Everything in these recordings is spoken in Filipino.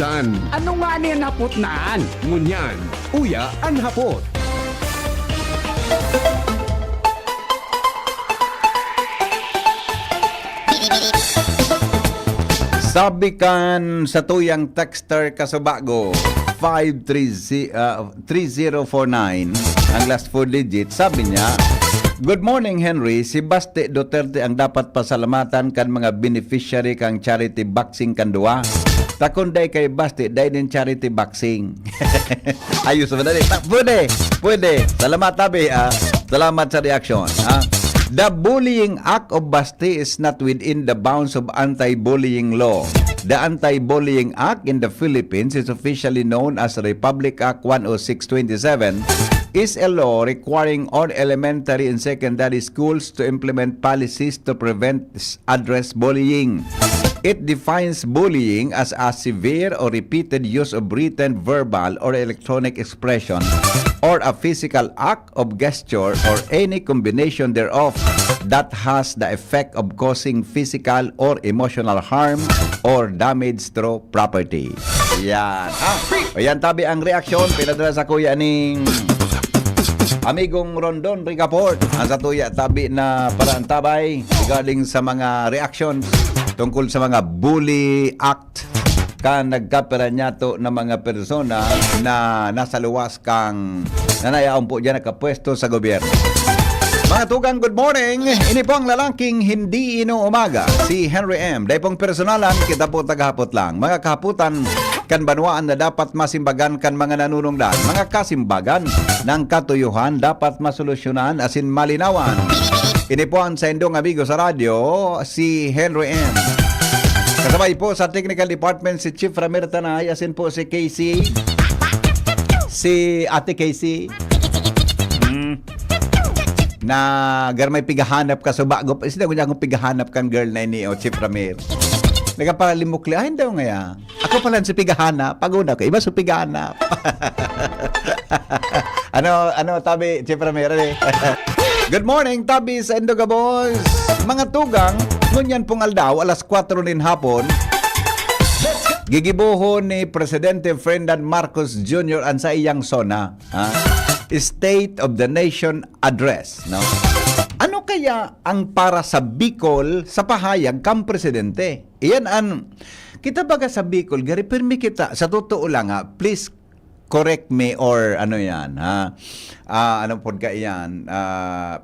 Hapdan. Ano nga niyan hapot naan? Ngunyan, uya ang hapot. Sabi kan sa tuyang texter kasubago 3049 ang last 4 digit, sabi niya, "Good morning Henry, si Baste Duterte ang dapat pasalamatan kan mga beneficiary kang charity boxing kan duwa. Takunday kay Baste day din charity boxing." Ayos ba dali? Pwede. Salamat tabi Salamat sa reaction The bullying act of Basti is not within the bounds of anti-bullying law. The Anti-Bullying Act in the Philippines is officially known as Republic Act 10627, is a law requiring all elementary and secondary schools to implement policies to prevent address bullying. It defines bullying as a severe or repeated use of written, verbal, or electronic expression or a physical act of gesture or any combination thereof that has the effect of causing physical or emotional harm or damage through property. Yan. Ayan tabi ang reaksyon. Pinadala sa kuya ning amigong Rondon Ricaport. Ang sa tuya tabi na parang tabay regarding sa mga reactions tungkol sa mga bully act ka nagkapera niya to ng mga persona na nasa luwas kang nanayaon po dyan nakapwesto sa gobyerno. Mga tugang, good morning. Ini po ang lalaking hindi inuumaga, si Henry M. Dahil pong personalan, kita po tagahapot lang. Mga kahaputan kan banwaan na dapat masimbagan kan mga nanunungdan. Mga kasimbagan ng katuyuhan dapat masolusyonan asin malinawan. Ini po ang sa indong amigo sa radyo, si Henry M. Kasabay po sa Technical Department si Chief Ramir Tanay, asin po si Casey, si Ate Casey, na garmay pigahanap ka sa bago. Sila ko niya akong pigahanap kang girl na ini o Chief Ramir. Nagaparalimukli, ay daw nga. Ako pala si pigahanap, paguna ko, iba sa pigahanap. ano tabi, Chief Ramir? Good morning, tabi sa Indoga Boys. Mga tugang, ngunyan pong aldaw, alas 4 nin hapon, gigibuhon ni Presidente Ferdinand Marcos Jr. ang sa iyang sona. State of the Nation Address. No? Ano kaya ang para sa Bicol sa pahayag kang Presidente? Iyan kita baga sa Bicol, gari pirmi kita, sa totoo lang please correct me or ano yan ano po ka yan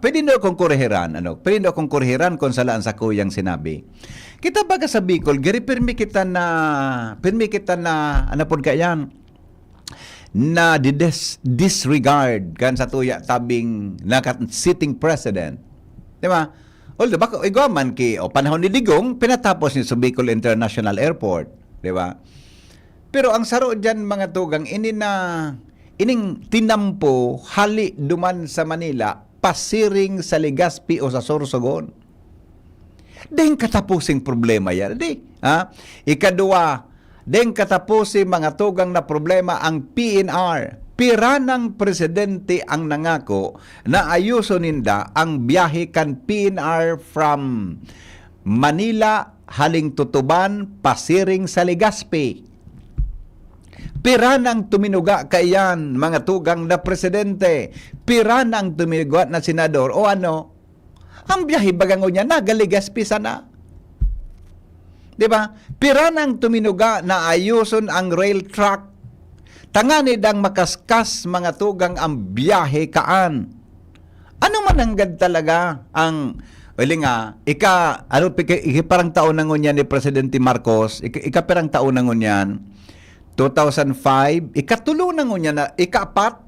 pwede na akong kurihiran kung salaan sa kuyang sinabi kita baga sa Bicol gari pirmi kita na ano po ka yan na disregard kan sa tuya tabing na sitting president, di ba? Although baka igaman panahon ni Digong pinatapos ni sa Bicol International Airport, di ba? Pero ang saro diyan mga tugang ining tinampo hali duman sa Manila pasiring sa Legazpi o sa Sorsogon. Dahil katapusing problema yan, di? Ikadua, deng katapusin mga tugang na problema ang PNR. Pira ng presidente ang nangako na ayuso ninda ang biyahe kan PNR from Manila haling Tutuban pasiring sa Legazpi. Pira ng tuminuga kayan mga tugang na presidente. Pira ng tuminuga na senador o ano? Ang biyahe bagango niya na Legazpi sana. Diba? Pira nang tuminuga na ayuson ang rail track. Tanganid ang makaskas mga tugang ang biyahe kaan. Ano man hanggad talaga ang parang taon na ngunyan ni Presidente Marcos, parang taon na ngunyan, 2005, ikatulo na ngunyan na, ikaapat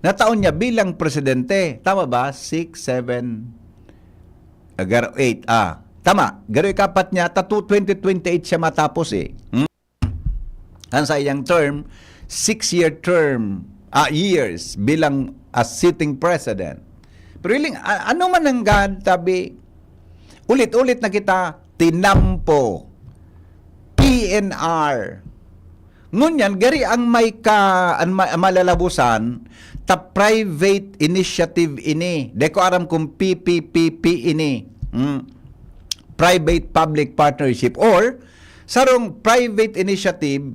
na taon niya bilang presidente. Tama ba? 6, 7, 8, tama, garoy kapat niya, 2028 siya matapos Ang sa iyang term, 6-year term, years bilang as sitting president. Pero ano man ang tabi, ulit-ulit na kita, tinampo, PNR. Ngunyan, gari ang malalabusan, ta private initiative ini. Deko aram kung PPPP ini. Private-public partnership or sarong private initiative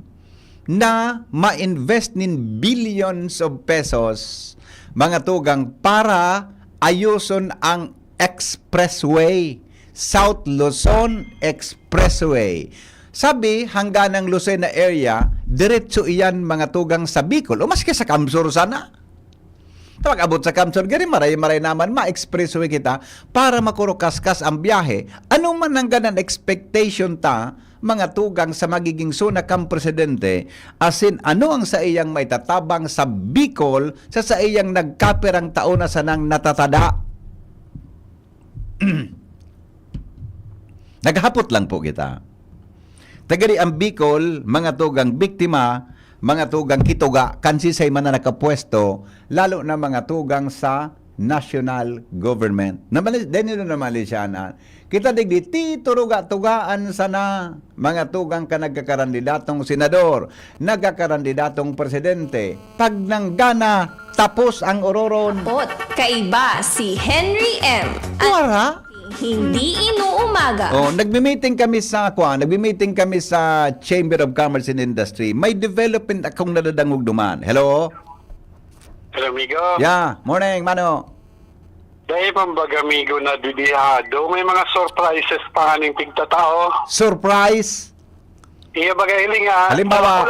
na ma-invest nin billions of pesos mga tugang para ayuson ang expressway, South Luzon Expressway. Sabi, hanggang ng Lucena area, diretso iyan mga tugang sa Bicol o maski sa Kamsur sana. Tawag abot sa Kamsur, gani maray-maray naman ma-expressway kita para makurukaskas ang biyahe. Ano man ang ganan expectation ta, mga tugang sa magiging suna kang presidente, asin ano ang sa iyang may tatabang sa Bicol sa iyang nagkapirang taon na sanang natatada. Naghapot lang po kita. Tagari ang Bicol, mga tugang biktima, mga tugang kituga, kansisay man na nakapwesto, lalo na mga tugang sa national government. Dahil na Malaysianan. Kita digdi, turuga-tugaan sana mga tugang ka nagkakarandidatong senador, nagkakarandidatong presidente. Pag nanggana, tapos ang ororon. Pot, kaiba si Henry M. At Wara? hindi inuumaga. Oh, nagmi-meeting kami sa Chamber of Commerce and Industry. May development akong nadadangog duman. Hello? Hello, amigo. Yeah, morning, mano. Dahil pambaga, amigo, na didihado, may mga surprises pa kaning tigtatao. Surprise. Iya bagay hiling ha. Halimbawa.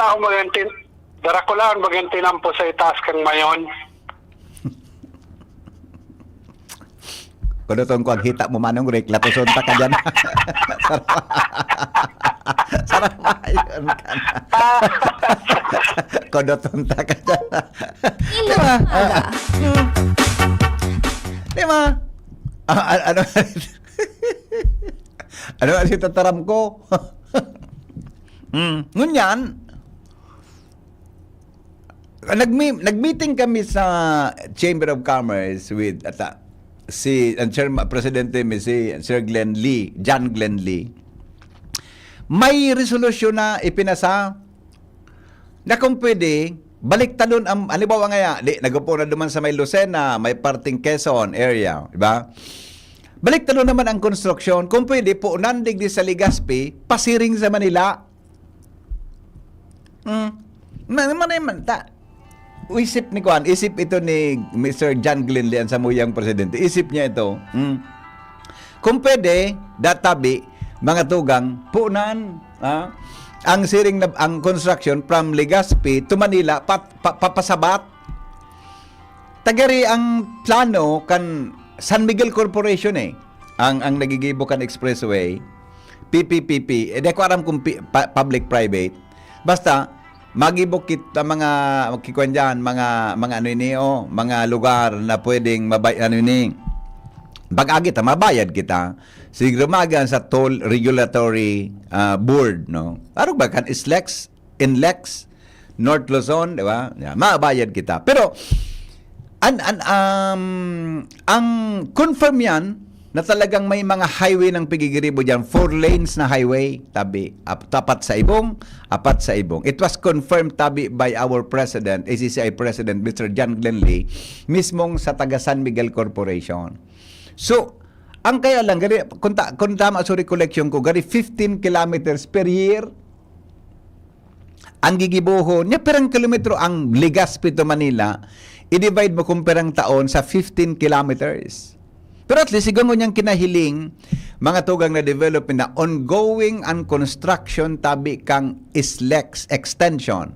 Dara ko lang magantinampo sa itaas kang mayon. Kuno tong kuang hita mo manong rek latoson ta ka diyan. Sarap yun ka. Kuno tong ta ka diyan. Inuumaga. Di ba? Ano? Ano ang tataram ko? Ngunyan, nag-meeting kami sa Chamber of Commerce with ang Presidente si Sir Glenn Lee, John Glenn Lee. May resolusyon na ipinasa na kung pwede, balik talon ang halimbawa nga nagupo na duman sa may Lucena, may parting Quezon area, di ba? Balik talon naman ang construction, kung pwede po nandig di sa Legazpi, pasiring sa Manila. Isip ito ni Mr. John Glenn Lee, ang samuyang presidente. Isip niya ito. Kung pwede, databi, mga tugang, punan, ang siring na ang construction from Legazpi to Manila papasabat. Tagari ang plano kan San Miguel Corporation ang nagigibo kan expressway PPPP di ko alam kung public-private basta magibok kita mga magkikuan dyan, mga ano ini mga lugar na pwedeng bagagit mabayad kita siguro magan sa toll regulatory board no arog ba kan ISLEX INLEX North Luzon di ba mabayad kita pero ang confirm yan na talagang may mga highway ng pigigiribo dyan 4 lanes na highway tabi tapat sa ibong apat sa ibong it was confirmed tabi by our president ACCI President Mr. John Glenn Lee mismong sa taga San Miguel Corporation. So, ang kaya lang, kung tama sa recollection ko, 15 kilometers per year, ang gigibuho, niya perang kilometro ang Legazpi to Manila, i-divide mo kung perang taon sa 15 kilometers. Pero at least, siguro niyang kinahiling, mga tugang na development na ongoing and construction tabi kang ISLEX extension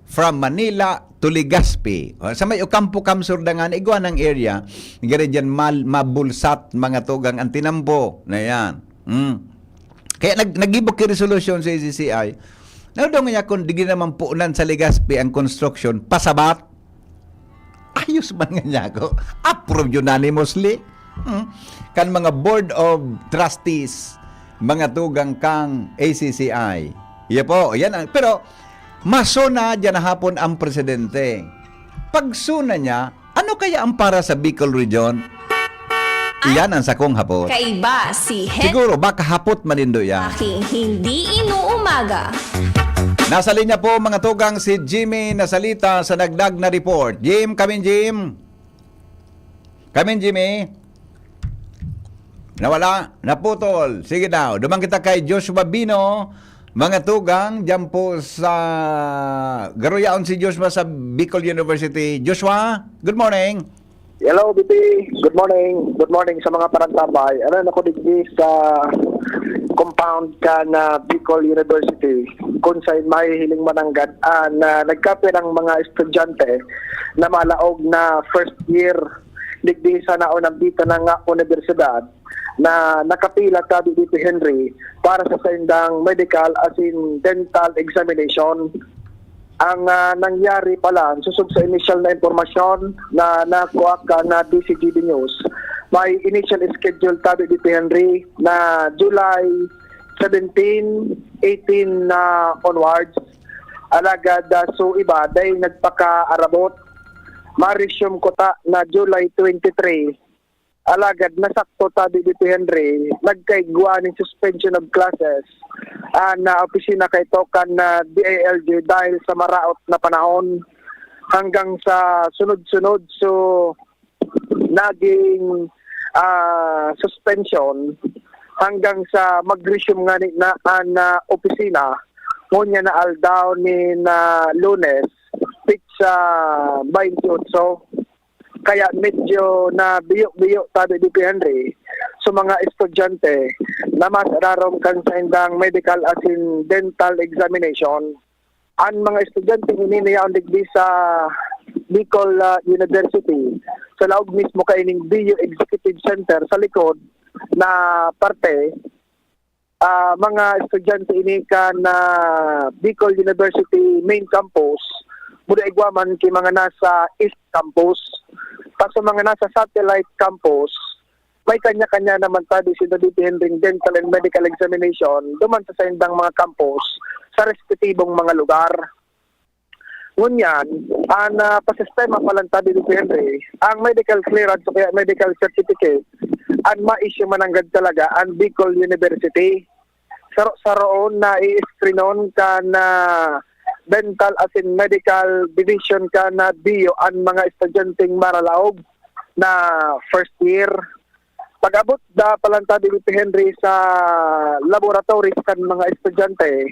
from Manila to Legazpi. Sa may Ocampo Kamsur dangan igwa ng area, gari dyan mabulsat mga tugang ang tinambo na yan. Kaya nagibok ki resolution sa ACCI. Naudong niya kung di naman puunan sa Legazpi ang construction, pasabat. Ayos man nga niya ako. Approve unanimously. Kan mga board of trustees, mga tugang kang ACCI. Iya po, yan ang, pero masuna dyan na hapon ang presidente. Pagsuna niya, ano kaya ang para sa Bicol Region? Iyan ang sakong hapon. Kaiba si Henry Siguro, baka hapot manindo yan. aking hindi inuumaga. Nasa linya po mga tugang si Jimmy nasalita sa dagdag na report. Jim, kamin Jim. Kamin Jimmy. Nawala, naputol. Sige daw, dumang kita kay Joshua Bino Mga tugang, dyan po sa Garuyaon si Joshua sa Bicol University. Joshua, good morning. Hello, BP. Good morning. Good morning sa mga parantabay. Ano ako digdi sa compound ka na Bicol University kung saan may hiling mananggad na nagkape ng mga estudyante na malaog na first year digdi sa naunang dito ng universidad na nakapila ka dito Henry para sa sendang medical as in dental examination. Ang nangyari pala, susub sa initial na informasyon na nakuha ka na DCGB News, may initial schedule tabi dito Henry na July 17, 18 na onwards. Alagad so iba dahil nagpaka-arabot. Ma-resume ko ta na July 23. Alagad nasakto tabi dito Henry, nagkaigwa ng suspension of classes na opisina kay tokan na DALG dahil sa maraot na panahon hanggang sa sunod-sunod. So naging suspension hanggang sa mag-resume nga na opisina ngunya na aldaw ni na Lunes pitsa 28. Kaya medyo na biyo-biyo tabi di Henry so mga estudyante na mas rarom kan sa indang medical as in dental examination. Ang mga estudyante hininiyaon digdi sa Bicol University sa laog mismo kaining Bio Executive Center sa likod na parte. Mga estudyante ini ka na Bicol University main campus mula igwaman kay mga nasa East Campus. Tapos mga nasa satellite campus, may kanya-kanya naman tabi sila dito Henry dental and medical examination duman sa indang mga campus sa respetibong mga lugar. Ngunyan, ang pasistema palang tabi dito Henry, ang medical clearance o kaya medical certificate, ang ma-issue mananggad talaga ang Bicol University. Sa roon na i-screenon ka na dental as in medical division ka na bio ang mga estudyanteng maralaog na first year. Pag-abot da palantabi dito Henry sa laboratories kan mga estudyante,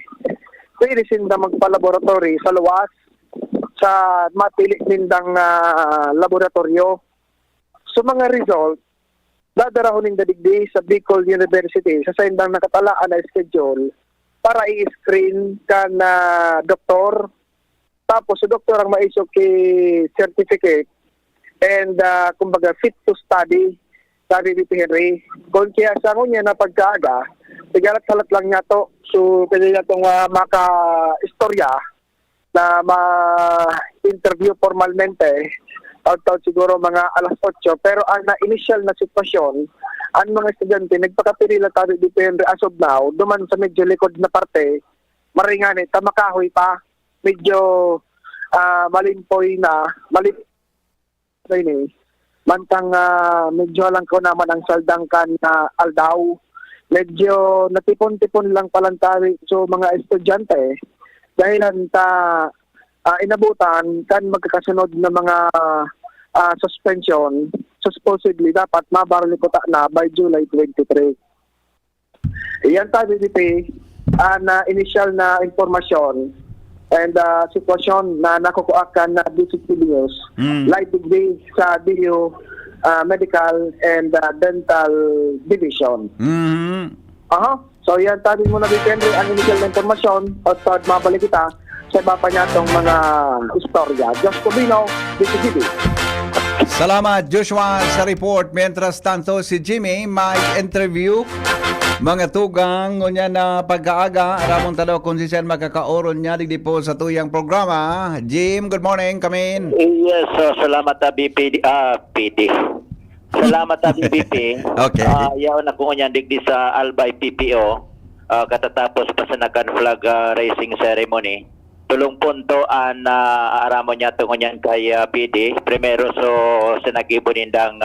pwede sinda magpa-laboratory sa luwas sa mapili nindang laboratorio. So mga result, dadarahonin dadigdi sa Bicol University sa sindang nakatalaan na schedule para i-screen ka na doktor. Tapos sa doktor ang ma-issue kay certificate and kumbaga fit to study sabi dito Henry. Kung kaya sa ngunya na pagkaaga, tigalat-salat lang niya to. So kaya niya itong maka-istorya na ma-interview formalmente out siguro mga alas 8. Pero ang initial na sitwasyon, ang mga estudyante nagpakapirila tayo dito Henry as of now, duman sa medyo likod na parte, maringani, tamakahoy pa, medyo malimpoy na, mantang medyo lang ko naman ang saldangkan na aldaw. Medyo natipon-tipon lang palang tayo so mga estudyante, dahilan inabutan kan magkakasunod na mga suspension, so supposedly dapat mabarlikota na by July 23. Iyan tayo dito na initial na informasyon and sitwasyon na nakukuakan na DCGB News live degree sa Bio Medical and Dental Division. So yan tayo muna dito ang initial na informasyon at mabalik kita sa iba pa niya itong mga istorya. Just Cubino, DCGB. Salamat Joshua sa report. Mientras tanto si Jimmy may interview mga tugang ngunya na pag-aaga aramon tadaw kung si Sen makakaoron niya digdi po sa tuyang programa. Jim, good morning, come in. Yes, salamat BP PD. Salamat BPP. Okay. Yaw na ko niyan digdi sa Albay PPO katatapos pasanakan flag raising ceremony. Tulong punto ang aramon niya tungo niyan kay PD. Primero so sinagibunin-dang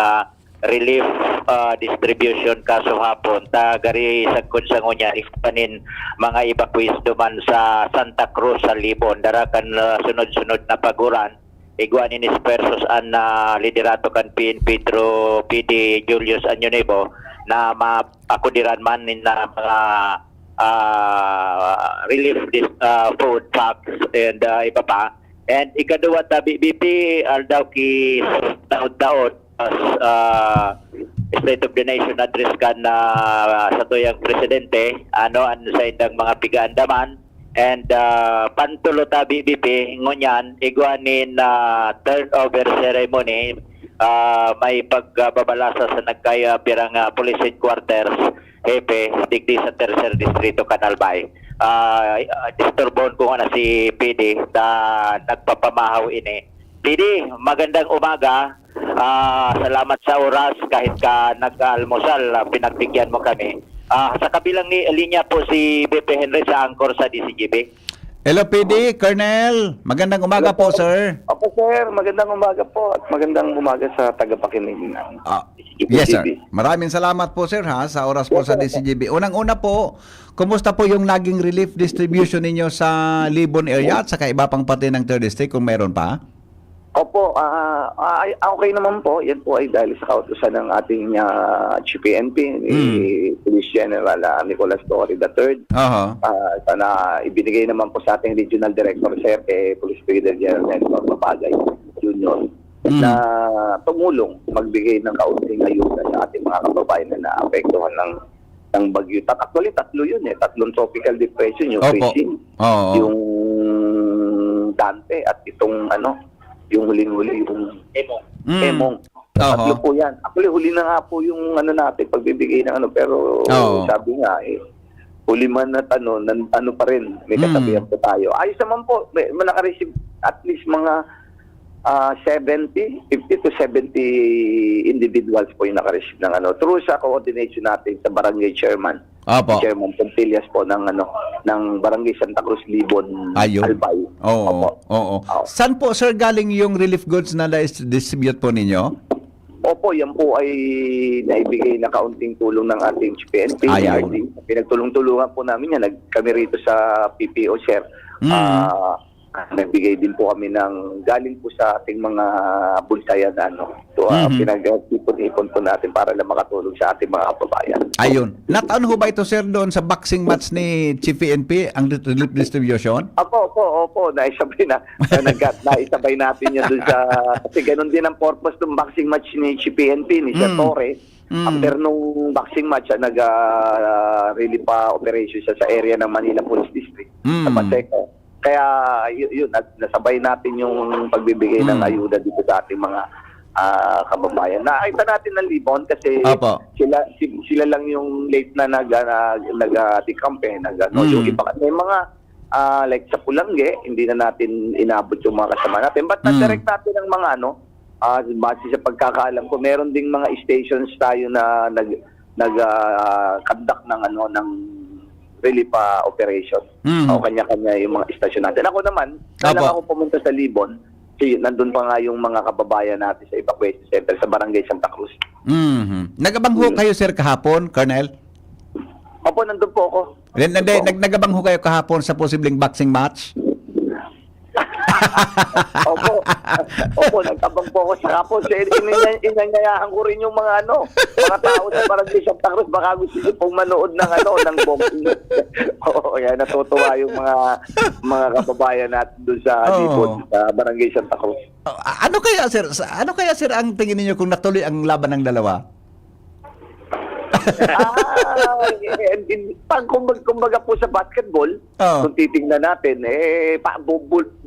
relief distribution kaso hapon tagari sa kunsango niya ipanin mga evacuees duman sa Santa Cruz sa Libon darakan sunod-sunod na paguran igwanin dispersos an liderato kan Pedro PD Julius Anyonebo na maakudiran man na mga relief food packs and iba pa. And ikadua tabi BP aldaw ki taod-taod as State of the Nation address kan na sa tuyang presidente ano sa indang mga pigaandaman. And pantulo tabi BP ngunyan igwanin turnover ceremony may pagbabalasa sa nagkaya pirang police headquarters hepe digdi sa tercer distrito Canalbay. Disturbon ko na si PD na nagpapamahaw ini. PD, magandang umaga. Salamat sa oras kahit ka nag-almusal, pinagbigyan mo kami. Sa kabilang linya po si BP Henry sa angkor sa DCGB. Hello PD, Colonel. Magandang umaga po, sir. Opo, sir. Magandang umaga po at magandang umaga sa tagapakinig ng Yes, sir. Maraming salamat po, sir, ha, sa oras po sa DCGB. Unang-una po, kumusta po yung naging relief distribution ninyo sa Libon area at saka iba pang parte ng 3rd District kung meron pa? Opo, okay naman po. Yan po ay dahil sa kautusan ng ating Chief PNP, ni Police General Nicolas Torre III. Sana ibinigay naman po sa ating Regional Director, Sir, Police Brigadier General Nelson Mapagay Jr. na tumulong magbigay ng kaunting ayuda sa ating mga kababayan na naapektuhan ng bagyo. Actually, tatlo yun tatlong tropical depression, yung Christine, yung Dante, at itong yung huling-huli, yung Emong. Tatlo po yan. Actually, huli na nga po yung natin, pagbibigay ng pero sabi nga, huli man at ano pa rin, may katabihan po tayo. Ayos naman po, may naka-receive at least mga 50 to 70 individuals po yung naka-receive ng through sa coordination natin sa barangay chairman. Chairman Pontillas po ng Barangay Santa Cruz, Libon, Albay. Saan po, sir, galing yung relief goods na distribute po ninyo? Opo, yan po ay naibigay na kaunting tulong ng ating PNP. Pinagtulong-tulungan po namin yan. Kami rito sa PPO, sir. Nagbigay din po kami ng galing po sa ating mga bulsayan pinag-ipon-ipon po natin para lang makatulong sa ating mga kababayan. Ayun. Nataon ho ba ito, sir, doon sa boxing match ni Chief PNP, ang relief distribution? Opo. Naisabay natin yan doon sa... Kasi ganun din ang purpose ng boxing match ni Chief PNP, ni Sir Torre. After nung boxing match, nag-relief operation siya sa area ng Manila Police District. Sa Paseco. Kaya yun, nasabay natin yung pagbibigay ng ayuda dito sa ating mga kababayan. Nakita natin ng Libon kasi sila lang yung late na nag-dekampe. Yung iba, may mga like sa Pulangge, hindi na natin inabot yung mga kasama natin. But na-direct natin ng mga base sa pagkakaalam ko, meron ding mga stations tayo na nag-conduct ng relief operation. O kanya-kanya yung mga istasyon natin. Ako naman, kailangan ako pumunta sa Libon, kasi nandun pa nga yung mga kababayan natin sa evacuation center sa Barangay Santa Cruz. Nagabangho kayo, sir, kahapon, Colonel? Opo, nandun po ako. Nagabangho kayo kahapon sa posibleng boxing match? Opo, nagtabang po ako sa kapos. Inanyayahan ko rin yung mga tao sa Barangay Santa Cruz, baka gusto nyo pong manood ng boxing. Kaya natutuwa yung mga kababayan natin doon sa Libon, sa Barangay Santa Cruz. Ano kaya sir ang tingin niyo kung natuloy ang laban ng dalawa? Kumbaga po sa basketball, kung titingnan natin,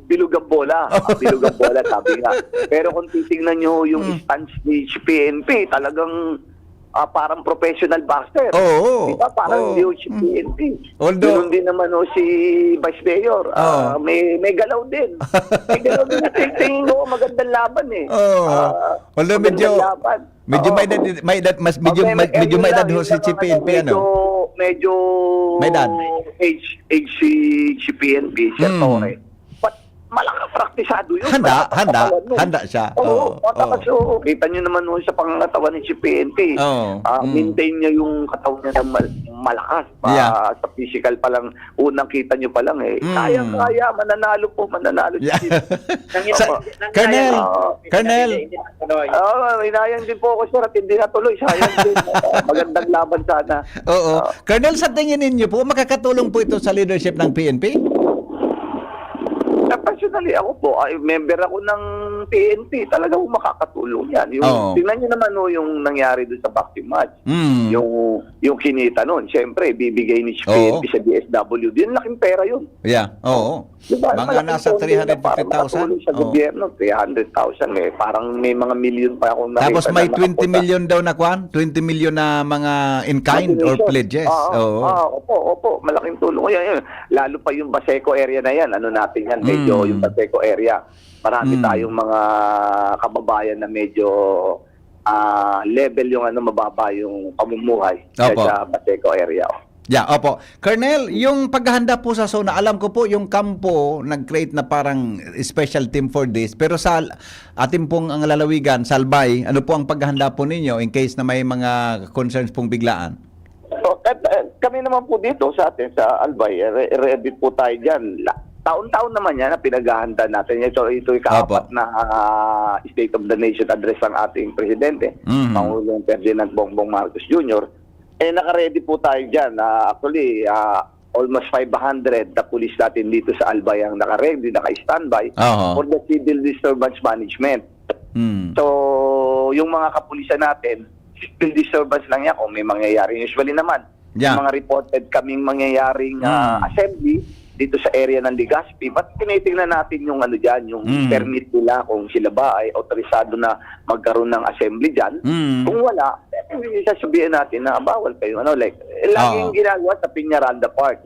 bilog ang bola. Bilog ang bola, sabi nga. Pero kung titingnan nyo yung stance ni PNP, talagang parang professional boxer. Diba? Parang yung PNP. Ganun din naman si Vice Mayor. May galaw din. May galaw din. Tingin ko magandang laban Although medyo may edad ho si Chief PNP, medyo may edad. Age si PNP, Sir Torre. But malakas praktisado yun. Handa siya. Oo, tapos kita nyo naman noon sa pangangatawan ni si PNP. Maintain niya yung katawan niya ng malakas. Sa physical pa lang, unang kita nyo pa lang kaya, mananalo Yeah. siya. Colonel, Hinayang din po ako, sir, at hindi natuloy. Sayang din. Magandang laban sana. oo. Colonel, sa tingin ninyo po, makakatulong po ito sa leadership ng PNP? Personally, ako po, member ako ng PNP. Talagang makakatulong yan. Tingnan nyo naman yung nangyari doon sa boxing match. Yung kinita noon, siyempre, bibigay ni PNP sa DSW. Din laking pera yun. Yeah, oo. Diba? Mga nasa 350,000. Sa gobyerno, 300,000 parang may mga million pa akong nakita. Tapos may 20 million daw na 20 million na mga in-kind or pledges. Opo. Malaking tulong. Yan. Lalo pa yung Baseco area na yan. Ano natin yan? Medyo yung Baseco area. Marami tayong mga kababayan na medyo level yung mababa yung pamumuhay sa Baseco area. Yeah, opo. Colonel, yung paghahanda po sa zona, alam ko po yung kampo nag-create na parang special team for this. Pero sa ating pong ang lalawigan, sa Albay, ano po ang paghahanda po ninyo in case na may mga concerns pong biglaan? Kami naman po dito sa atin, sa Albay, ready po tayo dyan. Taon-taon naman yan na pinaghahanda natin. Ito ikaapat na State of the Nation address ng ating Presidente, Pangulong Ferdinand Bongbong Marcos Jr., naka-ready po tayo dyan. Actually, almost 500 na pulis natin dito sa Albay ang naka-ready, naka-standby for the civil disturbance management. So, yung mga kapulisan natin, civil disturbance lang yan kung may mangyayari. Usually naman, yung mga reported kaming mangyayaring assembly dito sa area ng Legazpi, but tinitingnan natin yung yung permit nila kung sila ba ay autorisado na magkaroon ng assembly dyan. Kung wala, sasabihin natin na bawal kayo. Laging ginagawa sa Piñaranda Park.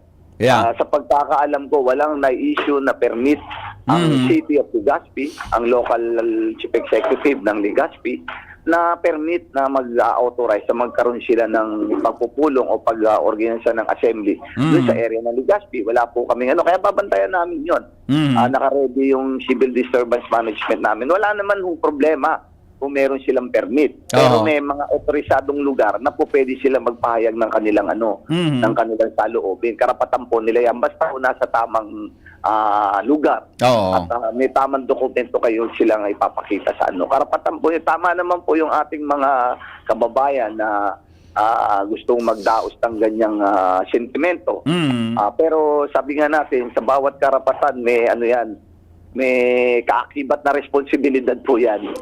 Sa pagkakaalam ko, walang na-issue na permit ang City of Legazpi, ang local chief executive ng Legazpi, na permit na mag-authorize na magkaroon sila ng pagpupulong o pag-organisa ng assembly doon sa area ng Legazpi. Wala po kami kaya babantayan namin yun. Naka-ready yung civil disturbance management namin. Wala naman yung problema kung meron silang permit. Pero may mga otorisadong lugar na po pwede sila magpahayag ng kanilang ng kanilang saloobin. Karapatan po nila yan basta po nasa tamang lugar. At may tamang dokumento kayo silang ipapakita sa Karapatan po. Tama naman po yung ating mga kababayan na gustong magdaos ng ganyang sentimento. Pero sabi nga natin, sa bawat karapatan may may kaakibat na responsibilidad po yan.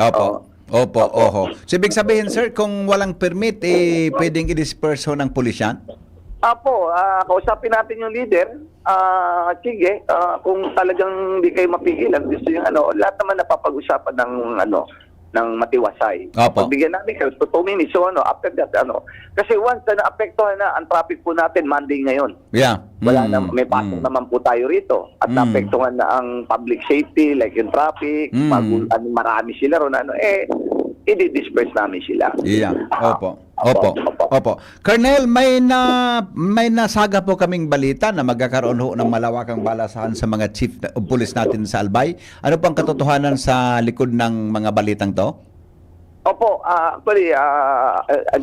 Opo. So, ibig sabihin, sir, kung walang permit, pwedeng i-disperse ng pulisyan? Kausapin natin yung leader. Sige, kung talagang hindi kayo mapigilan, gusto yung lahat naman napapag-usapan ng matiwasay. Pagbigyan namin kayo, 2 minutes. So after that, kasi once na naapektuhan na ang traffic po natin, Monday ngayon. Wala na, may pasok naman po tayo rito. At naapektuhan na ang public safety, like yung traffic, marami sila ron, i-disperse namin sila. Opo. Colonel, may nasaga po kaming balita na magkakaroon ng malawakang balasahan sa mga chief of police natin sa Albay. Ano pang katotohanan sa likod ng mga balitang to? Opo, actually,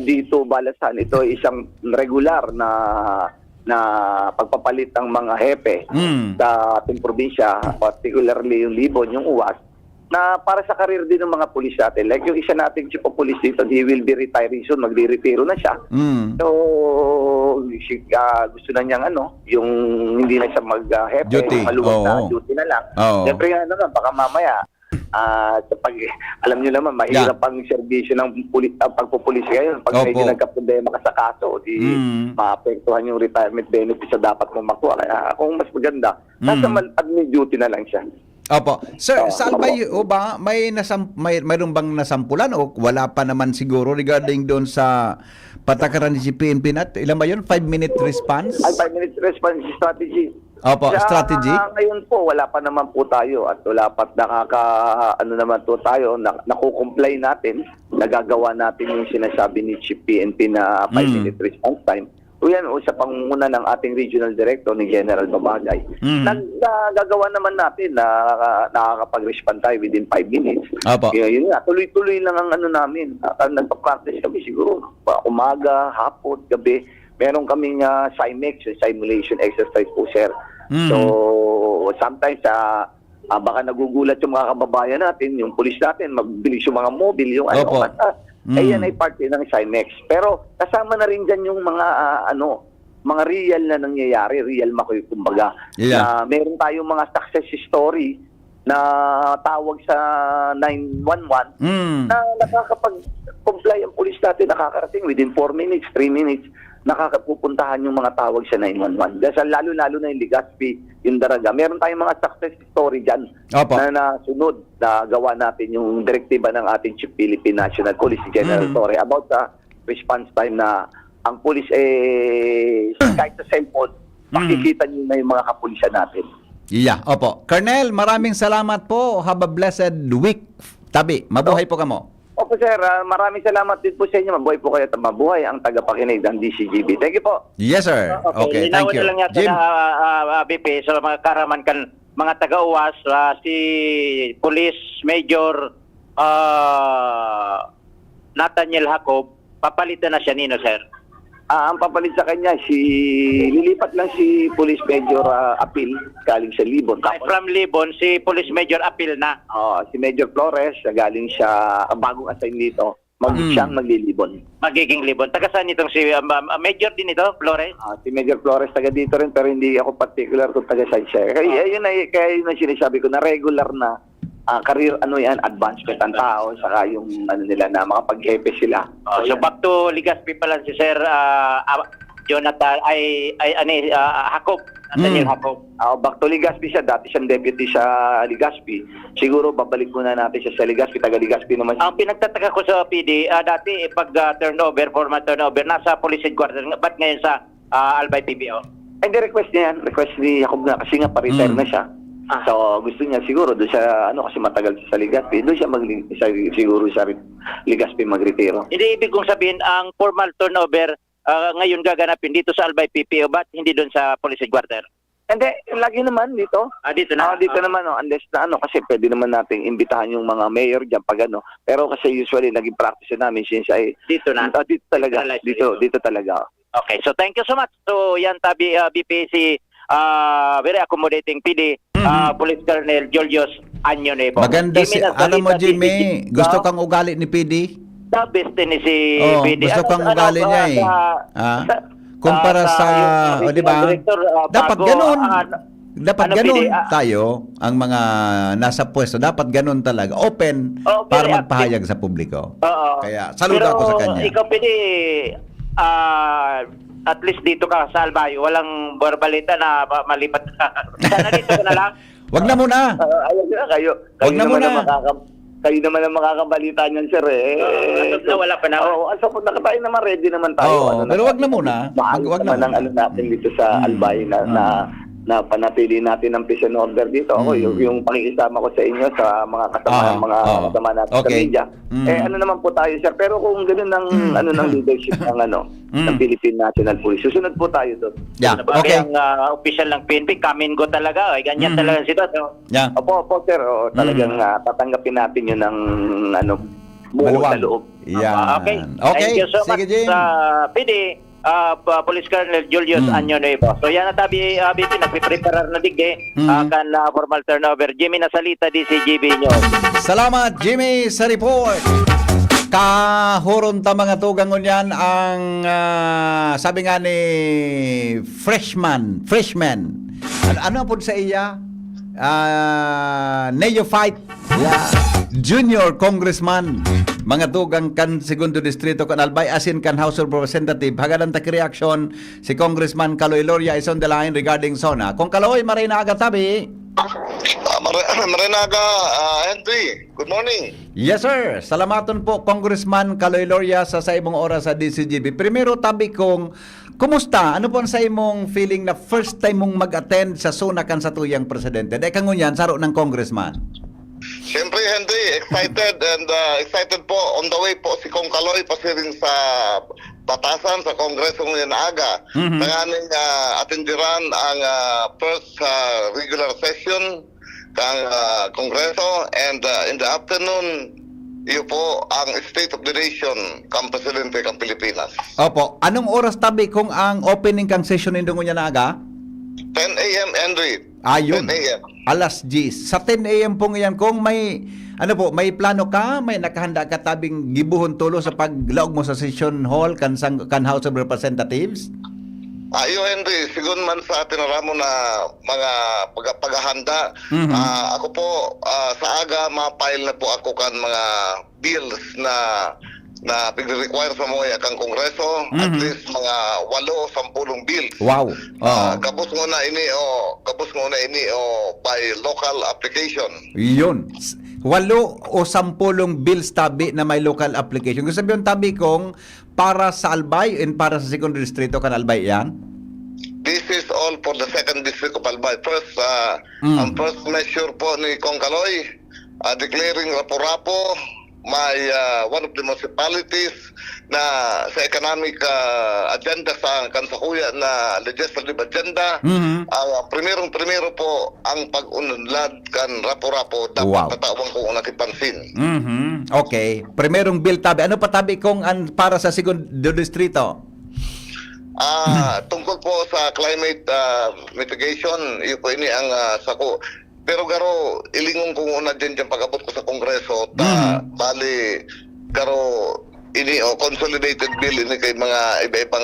dito balasahan ito isang regular na pagpapalit ng mga hepe sa ating probinsya, particularly yung Libon, yung UWAS, na para sa karir din ng mga pulis natin. Like yung isa nating chief of police dito, he will be retiring soon, magre-retiro na siya. So, gusto na niyang yung hindi na siya mag-hepe, maluwag na duty na lang. Siyempre nga naman, baka mamaya, alam niyo naman, mahirap ang serbisyo ng pagpupulis ngayon. Pag medyo nagka-problema ka sa kaso, di maapektuhan yung retirement benefits na dapat mo makuha. Kaya kung mas maganda, nasa admin duty na lang siya. Opo. Sir, sa Albay, ba, mayroon bang nasampulan o wala pa naman siguro regarding doon sa patakaran ni PNP nat? Ilan ba yun? 5-minute response? 5-minute response strategy. Opo, strategy? Ngayon po, wala pa naman po tayo at wala pa naman po tayo, nakukomply natin, nagagawa natin yung sinasabi ni Chief PNP na 5-minute response time. yan, sa pangunguna ng ating regional director ni General Babagay, nagagawa naman natin na nakakapag-respond tayo within 5 minutes. Opo. Kaya yun nga, tuloy-tuloy lang ang ano namin. Nagpa-practice kami siguro, umaga, hapon, gabi. Meron kaming SIMEX, simulation exercise po, sir. So, sometimes, baka nagugulat yung mga kababayan natin, yung pulis natin, magbilis yung mga mobile, yung Opo. yan ay parte ng SIMEX. Pero kasama na rin dyan yung mga mga real na nangyayari, real makoy kumbaga. Yeah. Na meron tayong mga success story na tawag sa 911 na nakakapag-comply ang pulis natin, nakakarating within 4 minutes, 3 minutes, nakakapupuntahan yung mga tawag sa 911. Dahil lalo-lalo na yung Legazpi, yung Daraga. Meron tayong mga success story dyan Opo. na nasunod na gawa natin yung direktiba ng ating Chief Philippine National Police, General Torre, about sa response time na ang police kahit sa cellphone, makikita nyo na yung mga kapulisan natin. Yeah, opo. Colonel, maraming salamat po. Have a blessed week. Tabi, mabuhay po kamo. Opo, sir. Maraming salamat din po sa inyo. Mabuhay po kayo at mabuhay ang tagapakinig ng DCGB. Thank you po. Yes, sir. Okay, thank you. Linawan na lang yata Jim. na BP sa mga karaman kan mga taga-uwas, si Police Major Nathaniel Jacob, papalitan na siya nino, sir. Ang papalit sa kanya, lilipat lang si Police Major Apil, galing sa Libon. From Libon, si Police Major Apil na. Si Major Flores, galing siya, bagong assign dito, siyang maglilibon. Magiging Libon. Taga saan itong si Major din ito, Flores? Si Major Flores, taga dito rin, pero hindi ako particular kung taga saan siya. Kaya yun ang sinasabi ko na regular na career advancement ang tao, saka yung nila na makapag-hepe sila. So back to Legazpi pala si Sir Jonathan Jacob. Nathaniel Jacob. Back to Legazpi siya, dati siyang deputy sa Legazpi. Siguro babalik muna natin siya sa Legazpi, taga Legazpi naman. Ang pinagtataka ko sa PD, dati pag formal turnover, nasa police headquarters, ba't ngayon sa Albay PPO? Hindi, request niya yan. Request ni Jacob na kasi nga pa-retire na siya. So gusto niya siguro doon siya kasi matagal siya sa Legazpi, doon siya siguro sa Legazpi magretiro. Hindi ibig kong sabihin ang formal turnover ngayon gaganapin dito sa Albay PPO, ba't hindi doon sa police headquarters? Hindi, lagi naman dito. Dito na. Dito naman unless na kasi pwede naman nating imbitahan yung mga mayor diyan pag Pero kasi usually naging practice namin since ay Dito na. Dito talaga. Dito talaga. Okay, so thank you so much. So yan tabi BPC very accommodating PD Police Colonel Julius Anyonevo. Maganda si, alam mo Jimmy, gusto kang ugali ni PD? The best ni si PD. Gusto kang ugali niya eh. Kumpara sa, di ba? Dapat ganun. Dapat ganun tayo, ang mga nasa pwesto, dapat ganun talaga. Open para magpahayag sa publiko. Kaya saludo ako sa kanya. Pero ikaw PD, at least dito ka sa Albay, walang barbalita na malipat ka. Sana dito ka na lang. Wag na muna. Ayun na kayo. Wag na muna. Kayo naman ang makakabalita niyan, sir. Na wala pa na. Tayo naman, ready naman tayo. Pero wag na muna. Wag na muna. Natin dito sa Albay na panatili natin ang peace and order dito. Ako, yung pakikisama ko sa inyo, sa mga kasama natin sa media. Naman po tayo, sir. Pero kung ganoon ng leadership ng Philippine National Police, susunod po tayo doon. Yeah, okay. Ang official ng PNP, come and go talaga. Ganyan talaga sila. Yeah. Opo, sir. Talagang tatanggapin natin yun ng buo sa loob. Yeah. Okay. Okay. Thank you so Sige, much Jim. sa PD. Police Colonel Julius Anyonevo. So yan na tabi BP, nagpipreparar na digde kan formal turnover. Jimmy Nasalita, DCGB News. Salamat Jimmy sa report. Kahuron ta mga tugang yan ang sabi nga ni freshman. Ano po sa iya? Neophyte. Yeah. Junior Congressman. Mga tugang kan segundo distrito kan Albay asin kan House of Representative hagadan ta reaction si Congressman Kaloy Loria is on the line regarding SONA. Kung Kaloy marinaga tabi. Marinaga Henry. Good morning. Yes sir. Salamaton po Congressman Kaloy Loria sa imong oras sa DCGB. Primero tabi kong kumusta? Ano po sa imong feeling na first time mong mag-attend sa SONA kan sa tuyang presidente? Dahil kangunyan saro ng Congressman. Siyempre, Henry, excited po on the way po si Kong Kaloy pasiring sa batasan sa Kongreso ngayon na aga. Nanganing atindiran ang first regular session kang Kongreso, and in the afternoon, iyo po ang State of the Nation kang Presidente kang Pilipinas. Opo. Anong oras tabi kung ang opening kang session nindo ngunya na aga? 10 a.m. Henry. Ayun. 10 a.m. Alas 10. Sa 10 a.m. po ngayon, kung may may plano ka, may nakahanda ka tabing gibuhon tulo sa paglaog mo sa session hall kan House of Representatives? Ayo Henry, sigun man sa atin mo na mga paghahanda. Ako po sa aga mapile na po ako kan mga bills na pigre-require sa mga kang Kongreso, at least mga 8-10 bills. Wow. Kapos mo na ini by local application. Yun. 8 o 10 bills tabi na may local application. Kung sabihin tabi kong para sa Albay and para sa second distrito kan Albay yan? This is all for the second district of Albay. First, ang first measure po ni Kong Kaloy, declaring Rapu-Rapu one of the municipalities na sa economic agenda sa Kansakuya na legislative agenda. Ang primero po ang pag-unlad kan Rapu-Rapu dapat tatawang kung nakipansin. Okay. Primerong bill tabi. Ano pa tabi kung para sa segundo distrito? Tungkol po sa climate mitigation, yun po ini ang sako. Pero garo, ilingon ko muna dyan pag-abot ko sa Kongreso, bali, garo, ini consolidated bill ini kay mga iba-ibang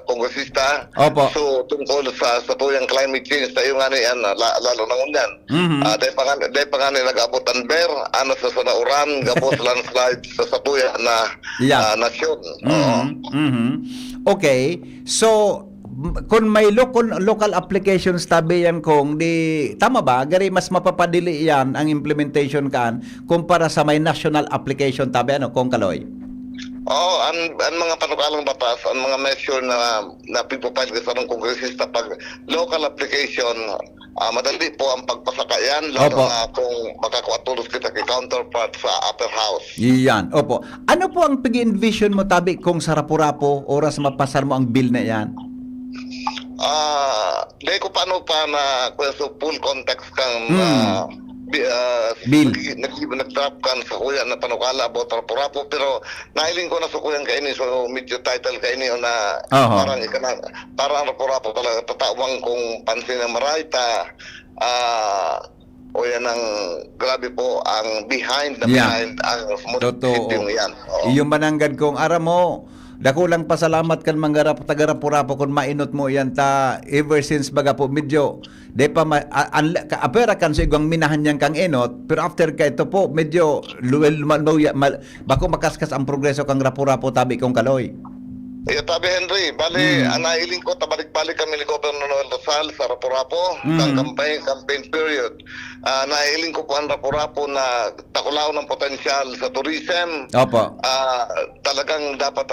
kongresista. Opo. So tungkol sa tuyang climate change tayo nga ni lalo nang unyan. Dahil pa nga nag-abot ang bear, sa sanauran, gapos landslide sa tuya na nasyon. Okay. So kung may local applications tabi yan kung tama ba gari mas mapapadili yan ang implementation kan kumpara sa may national application tabi Kong Kaloy? Ang mga panukalang batas, ang mga measure na pipapile sa ng kongresista pag local application, madali po ang pagpasakayan, lalo na kung makakuatulos kita kay counterpart sa upper house. Iyan, opo. Ano po ang pag-envision mo tabi kung sa Rapu-Rapu oras mapasar mo ang bill na yan? Dahil ko paano pa na so full context kang bill. Nag-drop kan sa kuya na panukala about Rapu-Rapu, pero nailing ko na sa kuyang kaini, so medyo title kaini na parang Rapu-Rapu talaga tatawang kung pansin na marayta. O yan ang grabe po ang behind ang munisipyo yan. Iyong mananggad kong ara mo. Dako lang pasalamat kan mga taga-Rapu-Rapu kung mainot mo yan ta ever since baga po medyo de pa apera kan sigong minahan niyang kang enot, pero after ka ito po medyo bako makaskas ang progreso kang Rapu-Rapu tabi kong Kaloy. Tabi Henry, bali, nailing ko, tabalik-balik kami ni Governor Noel Rosal sa Rapu-Rapu, sa campaign period. Nailing ko po ang Rapu-Rapu na takulaw ng potensyal sa tourism. Opo. Talagang dapat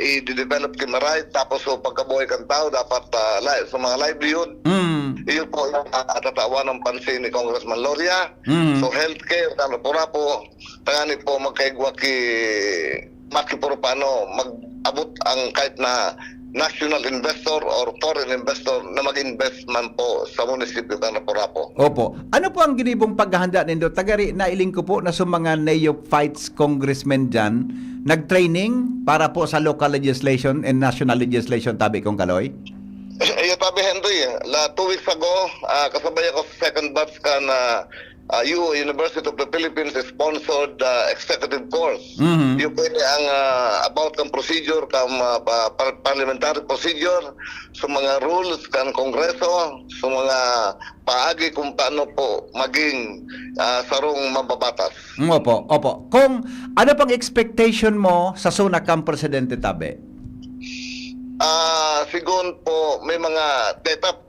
i-develop kimaray, tapos pagkabuhay kang tao, dapat sa mga livelihood. Iyon po yung tatawa ng pansin ni Congressman Loria. So healthcare, Rapu-Rapu, tangani po magkaigwa makipuro paano mag-abot ang kahit na national investor or foreign investor na mag-invest man po sa munisipyo ng Rapu-Rapu. Opo. Ano po ang ginibong paghahanda nindo? Tagari, nailing ko po na sa mga neophytes congressmen dyan, nag-training para po sa local legislation and national legislation tabi kong Kaloy? Tabi Henry, 2 weeks ago, kasabay ako sa second batch ka na University of the Philippines sponsored executive course. Yung pwede ang about ang procedure, parliamentary procedure, sa mga rules kan Kongreso, sa mga paagi kung paano po maging sarong mababatas. Opo. Kung ano pang expectation mo sa suna kang presidente tabi? sigon po may mga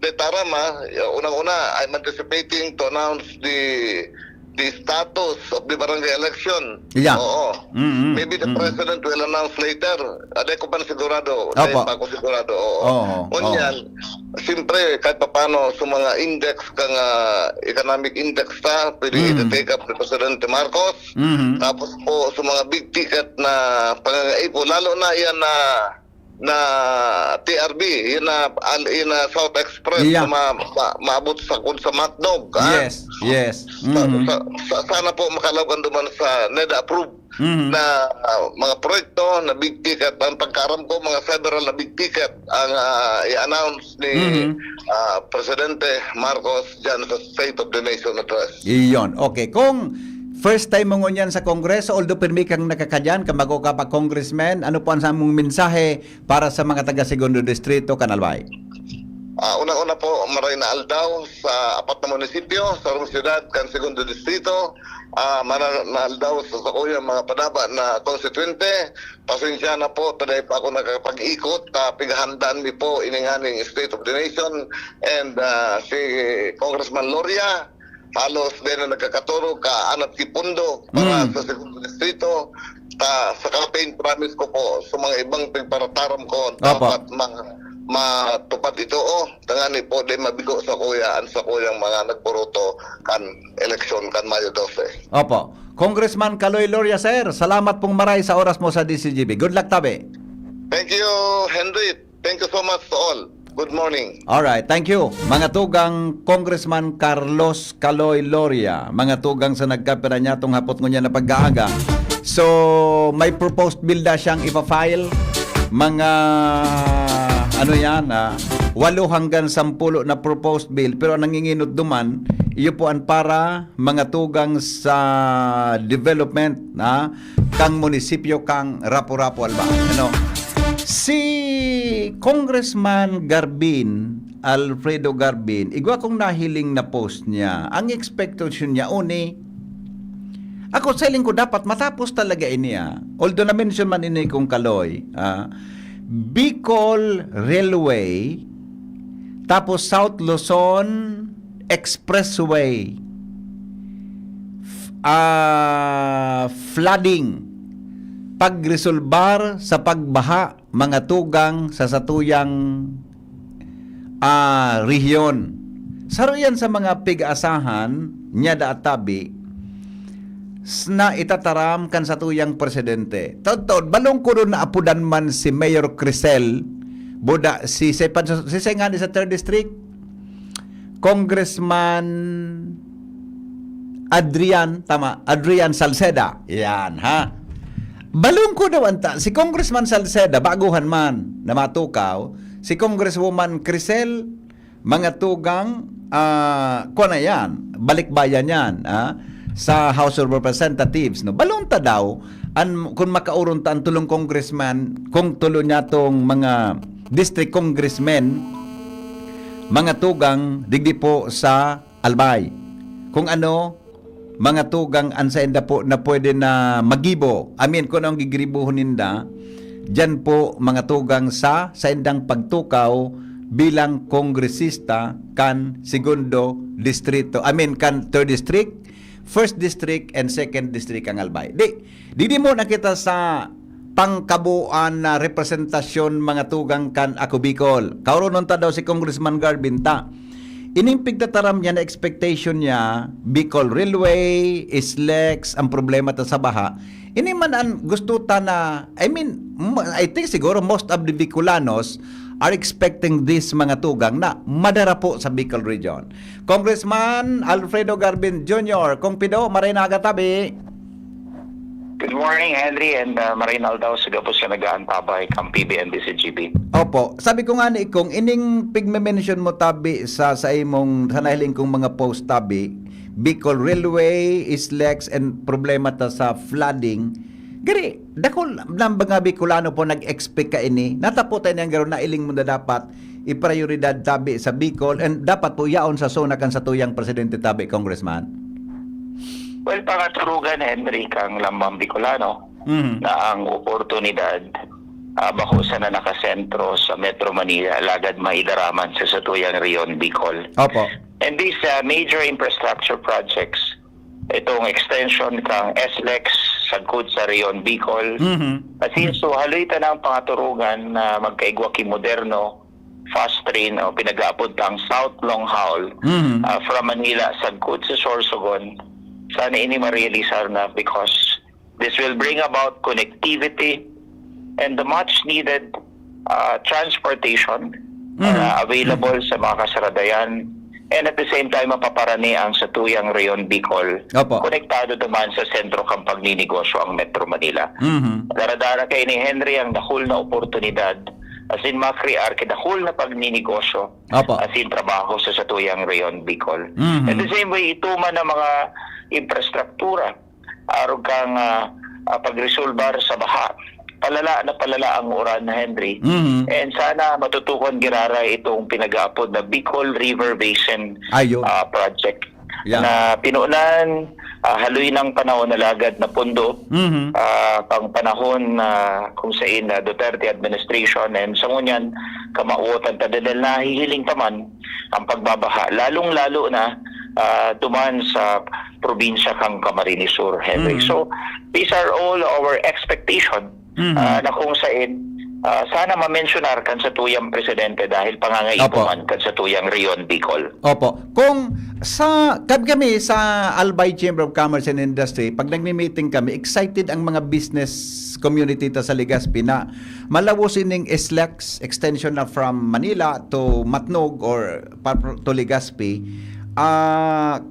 detarama. Unang-una, I'm anticipating to announce the status of the barangay election. Yeah. Oo. Maybe the president will announce later. Aday ko pa na sigurado. Aday pa ako sigurado. Oo. Unyan, siyempre, kahit paano sa mga index kang economic index ta, pwede i-take up ni Presidente Marcos. Tapos po sa mga big ticket na pangangaipo, lalo na yan na TRB, yun na South Express, Yeah. na maabot sa Macdog. Yes. Sana po makalaban naman sa NEDA-approved na mga proyekto na big ticket. Ang pagkaram ko, mga several na big ticket ang i-announce ni Presidente Marcos dyan sa State of the Nation Address. Iyon. Okay. Kung first time mo ngunyan sa Kongreso, although pirmi kang nakakadyan, kamago ka pa congressman, ano po ang samong mensahe para sa mga taga Segundo Distrito, Kanalbay? Unang-una po, maray na aldaw sa 4 na munisipyo, sa Rung Siyudad, kan Segundo Distrito. Maray na aldaw sa kuya mga padaba na konstituente. Pasensya na po, taday pa ako nakapag-ikot. Pighandaan mi po ininganing State of the Nation. And si Congressman Loria, halos din na nagkakaturo ka anat kipundo para sa Segundo Distrito. Sa campaign promise ko po sa mga ibang pagparataram ko dapat matupad ito tangani po din mabigo sa kuyang mga nagpuruto kan eleksyon kan Mayo 12. Opo. Congressman Kaloy Loria, sir, salamat pong maray sa oras mo sa DCGB. Good luck, tabi. Thank you, Henry. Thank you so much to all. Good morning. Alright, thank you. Mga tugang Congressman Carlos Kaloy Loria, mga tugang sa nagkapira niya itong hapot ngunya na pag-aaga. So, may proposed bill na siyang ipa-file. Mga, 8 hanggang 10 na proposed bill. Pero ang nanginginot duman, iyo po ang para mga tugang sa development na kang munisipyo kang Rapu-Rapu Alba. Si Congressman Garbin, Alfredo Garbin, igwa kong nahiling na post niya. Ang expectation niya, ako sailing ko dapat matapos talaga iniya. Although na-mention man ini kong Kaloy, Bicol Railway, tapos South Luzon Expressway, flooding, pagresolbar sa pagbaha mga tugang sa satuyang rehiyon. Saruyan sa mga pig-asahan nya daatabi na itataram kan satuyang presidente. Taod-taod, balong ko na apudan man si Mayor Crisel, boda si Sengani sa 3rd District, Congressman Adrian Salceda. Yan, ha? Balong ko daw anta, si Congressman Salceda, baguhan man na matukaw, si Congresswoman Crisel, mga tugang, balikbayan yan, sa House of Representatives. Balong ta daw, kung makauron ta ang tulong congressman, kung tulo niya tong mga district congressmen, mga tugang, digdi po sa Albay. Kung mga tugang ansaenda po na pwede na magibo. Kung anong gigribuhon ninda, dyan po mga tugang sa indang pagtukaw bilang kongresista kan Segundo Distrito. Kan 3rd District, 1st District, and 2nd District ang Albay. Di mo nakita sa pangkabuan na representasyon mga tugang kan ako Bicol. Kauronon ta daw si Congressman Garbin ta. Ining pigtataram niya na expectation niya, Bicol Railway, Islex, ang problema ta sa baha. Ini man ang gusto ta na, I think siguro most of the Bicolanos are expecting this mga tugang na madara po sa Bicol region. Congressman Alfredo Garbin Jr., kung pido, maray na agatabi. Good morning, Henry, and Marinal daw sa gapos ka nag-aantabay kang PBND sa GB. Opo. Sabi ko nga ni Ikong, ining pigme-mention mo tabi sa imong hanahiling kong mga post tabi, Bicol Railway, Islex, and problema ta sa flooding. Gari, dako ng mga Bicolano po nag-expect ka ini. Natapo tayo niyang garo na iling mo na dapat iprioridad tabi sa Bicol and dapat po yaon sa zona kan sa tuyang presidente tabi, Congressman. Well, pangaturugan, Henry, kang lambang Bicolano na ang oportunidad bahusa na nakasentro sa Metro Manila, alagad maidaraman sa Satuyang Rion, Bicol. Opo. And these major infrastructure projects, itong extension kang SLEX, sagkod sa Rion, Bicol, kasi so haloy ng pangaturugan na magkaigwaki moderno, fast train o pinag-aapod ang South Long Haul from Manila, sagkod sa Sorsogon, sana ini ma-realisar na because this will bring about connectivity and the much needed transportation available sa mga kasaradayan, and at the same time mapaparani ang Satuyang Rion, Bicol. Opo. Konektado naman sa sentro kang pagninegosyo ang Metro Manila. Daradara kay ni Henry ang dahul na oportunidad as in makrear kay dahul na pagninegosyo Opo. as in trabaho sa Satuyang Rion, Bicol. At the same way, ituman ng mga infrastruktura arog kang pagresolbar sa baha. Palala ang uran na Henry. And sana matutukan giraray itong pinag-aapod na Bicol River Basin project. Yeah. Na pinuunan haloy ng panahon na lagad na pundo pang panahon kung saan Duterte administration, and sa ngunyan kamauotan tadadal na hihiling taman ang pagbabaha lalong-lalo na duman sa probinsya kang Camarines Sur, Henry. So these are all our expectation na kung saan sana ma-mentionar kan sa tuyang presidente dahil pangangaipuman kan sa tuyang Rion, Bicol. Opo. Kung sa kami sa Albay Chamber of Commerce and Industry, pag nagmi-meeting kami, excited ang mga business community ta sa Legazpi na malawosin ning SLEX extension na from Manila to Matnog or to Legazpi.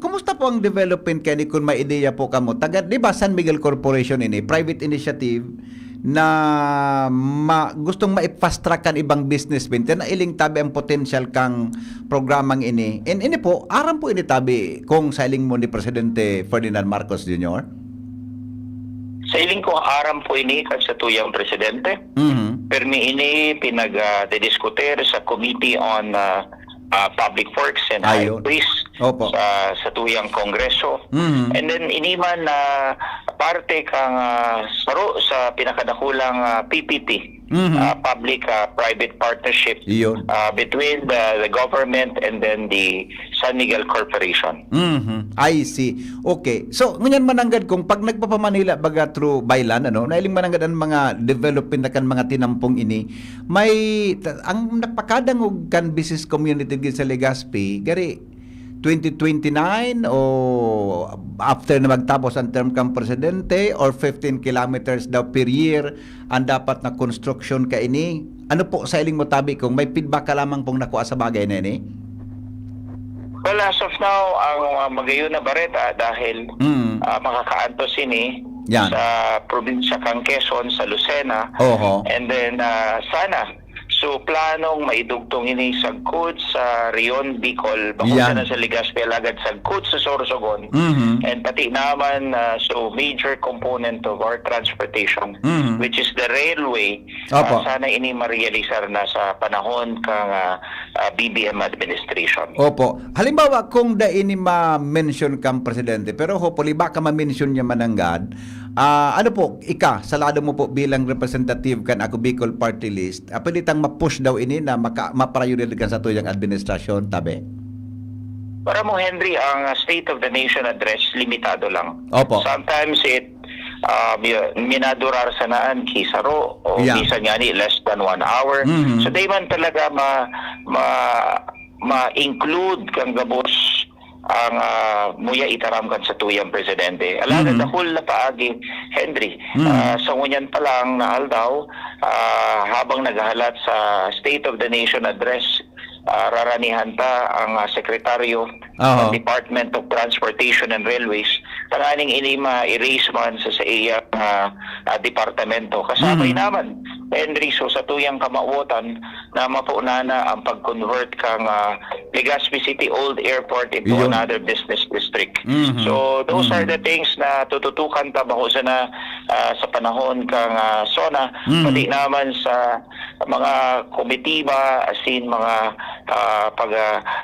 Kumusta po ang development kani kung may ideya po kamo? Taga, di ba San Miguel Corporation ini, private initiative na gustong ma-fast track kan ibang businessmen na iling tabi ang potential kang programang ini. And ini po, aram po ini tabi kung sa iling mo ni Presidente Ferdinand Marcos Jr.? Sa iling ko aram po ini kan sa tuyang presidente. Permi ini pinag-dediskuter sa Committee on Public Works and Highways sa tuyang Kongreso. And then iniman na parte kang saro sa pinakadakulang PPP, public-private partnership between the government and then the San Miguel Corporation. I see. Okay. So, ngunyan mananggad kung pag nagpapamanila baga through Baylan, nailing mananggad ang mga development na kan mga tinampong ini, may ang napakadangog kan business community sa Legazpi, gari 2029 o after na magtapos ang term kang presidente or 15 kilometers daw per year ang dapat na construction ka ini. Ano po sa iling mo tabi kung may feedback ka lamang pong nakuha sa bagay na ini? Well, as of now, ang magayon na bareta dahil makakaantos ini sa probinsya kang Quezon, sa Lucena, and then sana so planong maidugtong ini sagkod sa Rion, Bicol, bakusa na sa Legazpi, alagad sagkod sa Sorsogon, and pati naman so major component of our transportation, which is the railway, sana ini ma-realisar na sa panahon kang BBM administration. Opo. Halimbawa, kung da ini ma-mention kang presidente, pero hopefully baka ma-mention niya mananggad, ano po, sa lado mo po bilang representative kan ako Bicol Party List, pwede tang ma-push daw ini na ma-priority kan sa tuyang administrasyon, tabi? Para mo, Henry, ang State of the Nation address, limitado lang. Opo. Sometimes minadurar sanaan kisaro o bisan nga ni less than 1 hour. So, di man talaga ma-include kang gabos ang muya itaramkan sa tuyang presidente. Alagad dahul na paagi, Henry, sa ngunyan pa lang na aldaw, habang naghahalat sa State of the Nation address, raranihan ta ang sekretaryo ng Department of Transportation and Railways tanganing ini ma-erase man sa iya departamento. Kasabay naman, Henry, so sa tuyang kamauotan na mapaunana ang pag-convert kang Legazpi City Old Airport into another business district. So those are the things na tututukan ta bahusa na sa panahon kang SONA, pati naman sa mga komitiba, asin mga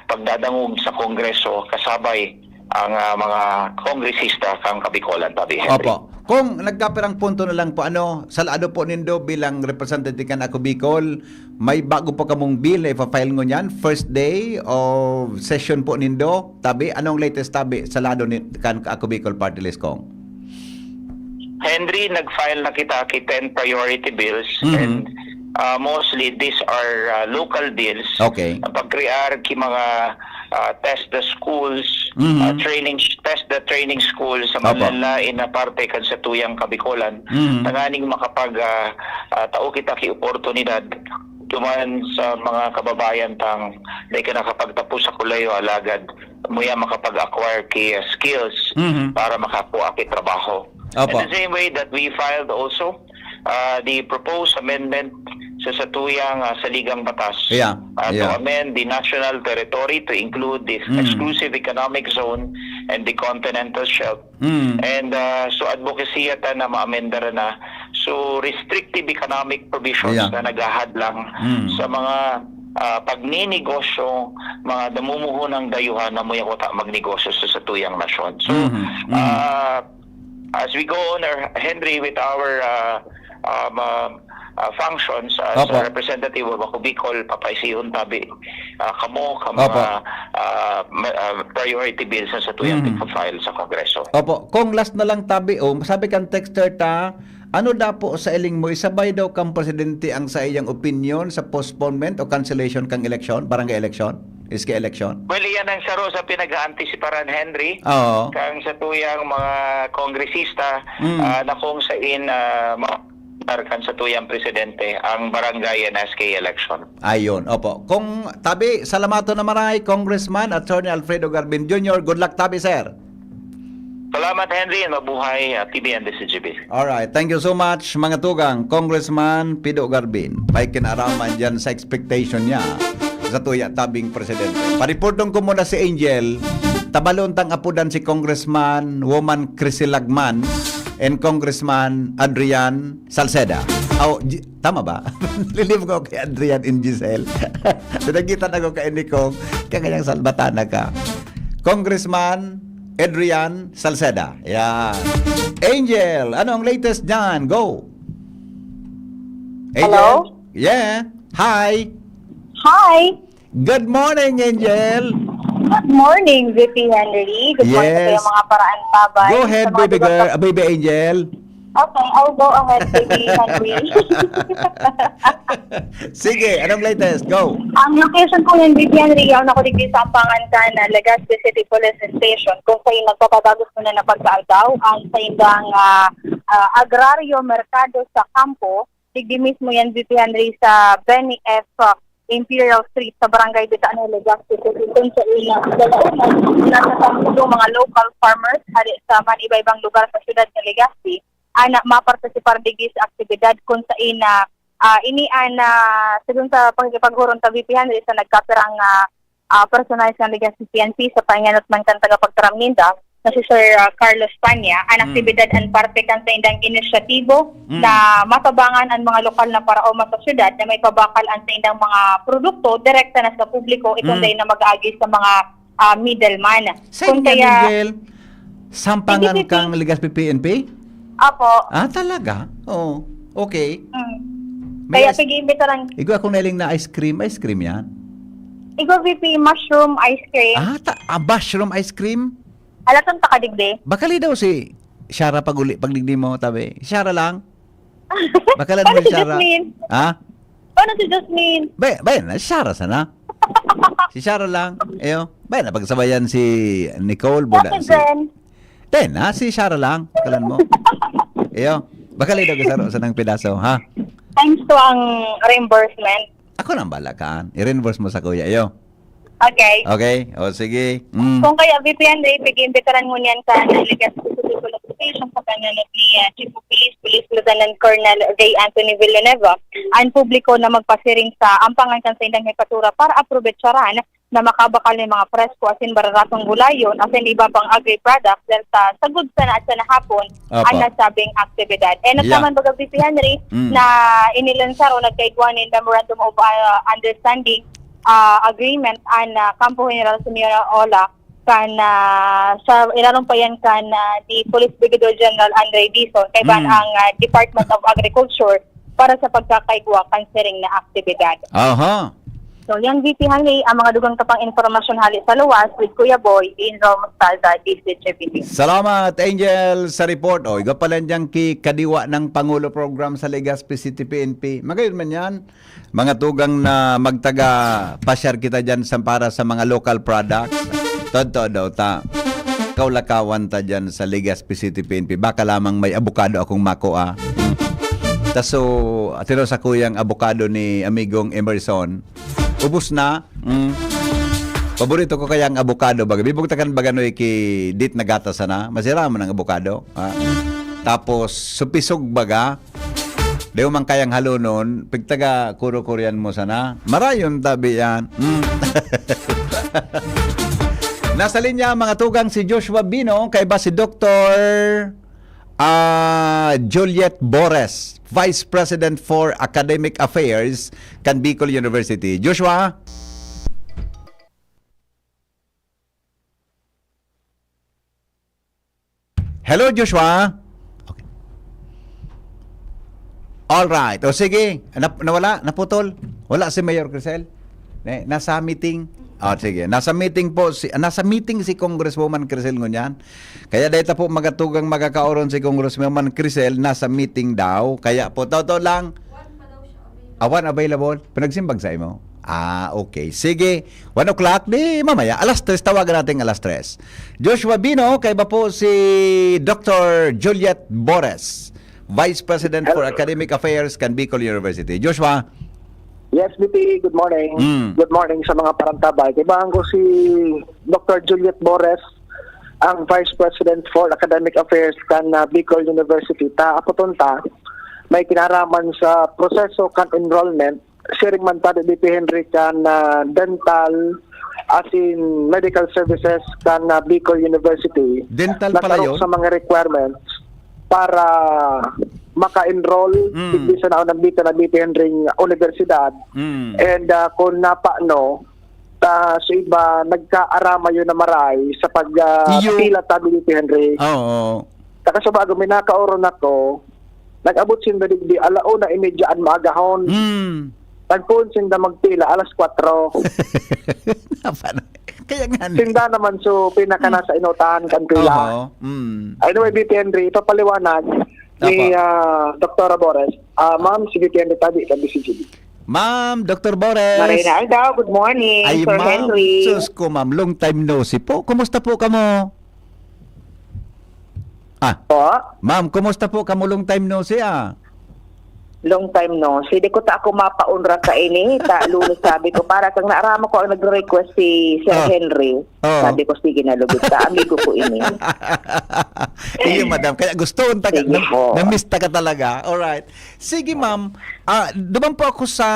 pagdadangog sa Kongreso kasabay ang mga kongresista kang Kabicolan, Tabi Henry. Opo. Kung nagkapirang punto na lang po, salado po nindo bilang representative kan ako Bicol, may bago po kamong bill na ipa-file ngo niyan, first day of session po nindo, tabi, anong latest tabi, salado ni kan ako Bicol Party List kong? Henry, nag-file na kita 10 priority bills and mostly these are local bills. Okay. Pag-crear ki mga test the schools, test the training schools sa malalain na parte kan sa tuyang Kabicolan. Tanganing makapag tao kita ki oportunidad duman sa mga kababayan tang may ka nakapagtapos sa kulayo alagad muya makapag-acquire ki skills para makakuha ki trabaho. Opo. In the same way that we filed also the proposed amendment sa satuyang saligang batas to amend the national territory to include the exclusive economic zone and the continental shelf. And so advocacy ata na maamenda na so restrictive economic provisions na naghahadlang sa mga pagninegosyo, mga namumuhunang dayuhan na muya kota magnegosyo sa satuyang nasyon. So as we go on, Henry, with our functions as a representative of ako Bicol, papaisihon tabi kamo mga priority bills sa tuyang file sa Kongreso. Opo, kung last na lang tabi, sabi kan texter ta, ano dapo sa iling mo, isabay daw kang presidente ang sa iyang opinion sa postponement o cancellation kang election, barangay election? Iski election? Well, iyan ang saro sa pinag-aantisiparan, Henry. Oo. Kang sa tuyang mga kongresista na kung saan kan sa tuyang presidente ang barangay and SK election. Ayon, opo. Kung tabi, salamato na maray, Congressman Attorney Alfredo Garbin Jr. Good luck tabi, sir. Salamat, Henry, and mabuhay TBN DCGB. Alright, thank you so much mga tugang. Congressman Pido Garbin. May kinaraman dyan sa expectation niya sa tuya tabing presidente. Pariportong ko muna si Angel. Tabalon tang apudan si Congressman Woman Crisilagman and Congressman Adrian Salceda. Tama ba? Liliv ko kay Adrian and Giselle. Dinagitan ako kay Nico, kaya kanyang salbatana ka. Congressman Adrian Salceda. Yan. Angel, ano ang latest dyan? Go. Angel? Hello? Yeah. Hi. Hi. Good morning, Angel. Good morning, VP Henry. Good morning sa Yes. yung mga paraan tabay. Go ahead, Sa mga baby lugar girl, sa- baby Angel. Okay, I'll go ahead, baby Henry. Sige, anong latest? Go. Ang location ko ng VP Henry, yaw na ko digdi sa Ampangan ka na Legazpi City Police Station kung sa'yo nagpapatagos mo na napagkaaldaw ang sa indang agraryo merkado sa kampo, digdi mismo yan VP Henry sa Benny F. Imperial Street sa Barangay Bitaan, Legazpi City. Kung sa ilang dalaunan, nasa sampulo mga local farmers hari sa man iba-ibang lugar sa syudad ng Legazpi, anak mapartisipar digdi sa aktibidad kung sa ina sigun sa pagkipaghuron ta VP Henry sa nagkapirang personalized ng Legazpi PNP sa panganot man kan tagapagtaram ninda na si Sir Carlos Panya, ang aktibidad ang parte kan sa indang inisyatibo na matabangan ang mga lokal na paraoma sa syudad na may pabakal ang sa indang mga produkto direkta na sa publiko itong dahil na mag-aagi sa mga middleman. Sa Angel, sampangan kang Legazpi PNP? Apo. Talaga? Oo. Okay. Kaya pag-iimbita lang. Ikaw akong nailing na ice cream yan. Ikaw VP, mushroom ice cream. Mushroom ice cream? Alatong takadigdi. Bakali daw si Shara pagligdi mo, tabi. Shara lang? Bakalan mo Paano si si Shara? Jasmine? Ha? Paano si Jasmine? Bayan, Shara sana. Si Shara lang. Eyo. Bayan, pagsabayan si Nicole. Bakit then? Si Shara lang. Bakalan mo. Eyo. Bakali daw kasaro sa nang pedaso, ha? Thanks to ang reimbursement. Ako nang balakan. I-reimburse mo sa kuya. Eyo. Okay. Okay. O, sige. Kung kaya VP Andre, pag-imbitaran mo niyan sa Legazpi City Police Station sa kanya ni Chief of Police Lieutenant Colonel Ray Anthony Villanueva ang publiko na magpasiring sa ampangan kan sa indang hepatura para aprobetsaran na makabakal ng mga presko asin bararatong gulayon asin iba pang agri-products dahil sa sagud sa na at sa nahapon ang nasabing aktibidad. Nagsaman baga VP Henry na inilansar o nagkaigwan ng Memorandum of Understanding agreement ang Campo General Sumira Ola sa inarumpayan di Police Brigadier General Andre Dizon kay ban ang Department of Agriculture para sa pagkakaigwa kansiring na aktibidad. Aha. So, yan VP Henry, ang mga dugang kapang informasyon hali sa luwas with Kuya Boy in Rome Salda, DCHPT. Salamat, Angel, sa report. O, iga pala diyang kadiwa ng Pangulo Program sa Legazpi City PNP. Magayon man yan. Mga tugang na magtaga pasyar kita dyan para sa mga local products. Todo daw ta. Kaulakawan ta dyan sa Legazpi City PNP. Baka lamang may abukado akong makuha. Taso, atiro sa kuyang abukado ni amigong Emerson. Ubus na. Paborito ko kaya ang abukado baga. Bibugtakan baga no iki dit na gata sana. Masira man ang abukado. Tapos supisog baga. Deo man kayang halunon. Pigtaga kuro-kurian mo sana. Marayon tabi yan. Nasa linya mga tugang si Joshua Bino. Kay ba si Dr. Juliet Bores, Vice President for Academic Affairs, Can Bicol University. Joshua? Hello, Joshua? Okay. All right. O sige, nawala, naputol. Wala si Mayor Crisel. Nasa meeting. Sige. Nasa meeting si Congresswoman Crisel ngunyan. Kaya dito po magatugang magkakaoron si Congresswoman Crisel nasa meeting daw. Kaya po totoo lang. One available. Pinagsimbag sa imo. Okay. Sige. 1 o'clock di mamaya. Alas 3 tawagan natin alas 3. Joshua Bino, kaya ba po si Dr. Juliet Bores, Vice President for Academic Affairs, Can Bicol University. Joshua. Yes, BP, good morning. Good morning sa mga parantabay. Kaibahan ko si Dr. Juliet Bores, ang Vice President for Academic Affairs kan Bicol University. Apotonta, may kinaraman sa proseso kan enrollment, sharing man tayo BP Henry kan dental as in medical services kan Bicol University. Dental pala yun? Sa mga requirements para maka-enroll sa naunang dito na BP Henry Universidad. And kung napaano, sa iba, nagkaarama yun na maray sa pagpila tabi BP Henry. Taka sa bago, may nakauron ako, nag-abot sinda digdi, alauna imediaan maagahon. Nagpuun sinda magpila, alas 4. Kaya nga. Sinda naman so pinaka nasa inotahan kan pila. Anyway, BP Henry, ipapaliwanag ni Dr. Bores. Ma'am, si BP Henry tabi kan BCGB. Ma'am, Dr. Bores. Marina Aldao, good morning, Ay, Sir ma'am, Henry. sus ko, ma'am. Long time no see po. Kumusta po kamo? Ma'am, kumusta po kamo? Long time no see, Long time no. Hindi ko ta ako mapaunra ka ini. Lunes sabi ko, para kang naarama ko ang nagre-request si Sir Henry. Sabi ko, sige na lugod ta. Amigo ko ini. Iyo, madam. Kaya gusto unta ka. Na-miss ta ka talaga. Alright. Sige, ma'am. Duman po ako sa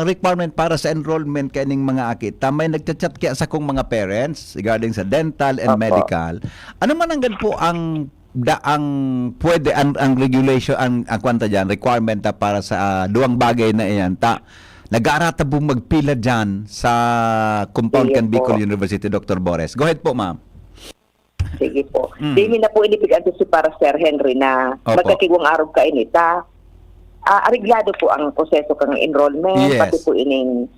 requirement para sa enrollment kaning mga akit. May nagchat-chat kaya sa kong mga parents regarding sa dental and medical. Ano man ang po ang pwede ang regulation ang kwanta diyan requirement para sa duwang bagay na iyan nag-aarata po magpila diyan sa compound Can Bicol University. Dr. Bores, go ahead po, ma'am. Sige po. Di na po inipigan si para Sir Henry na magkakiwang araw ka inita. Ariglado po ang proseso kang enrollment, pati po ining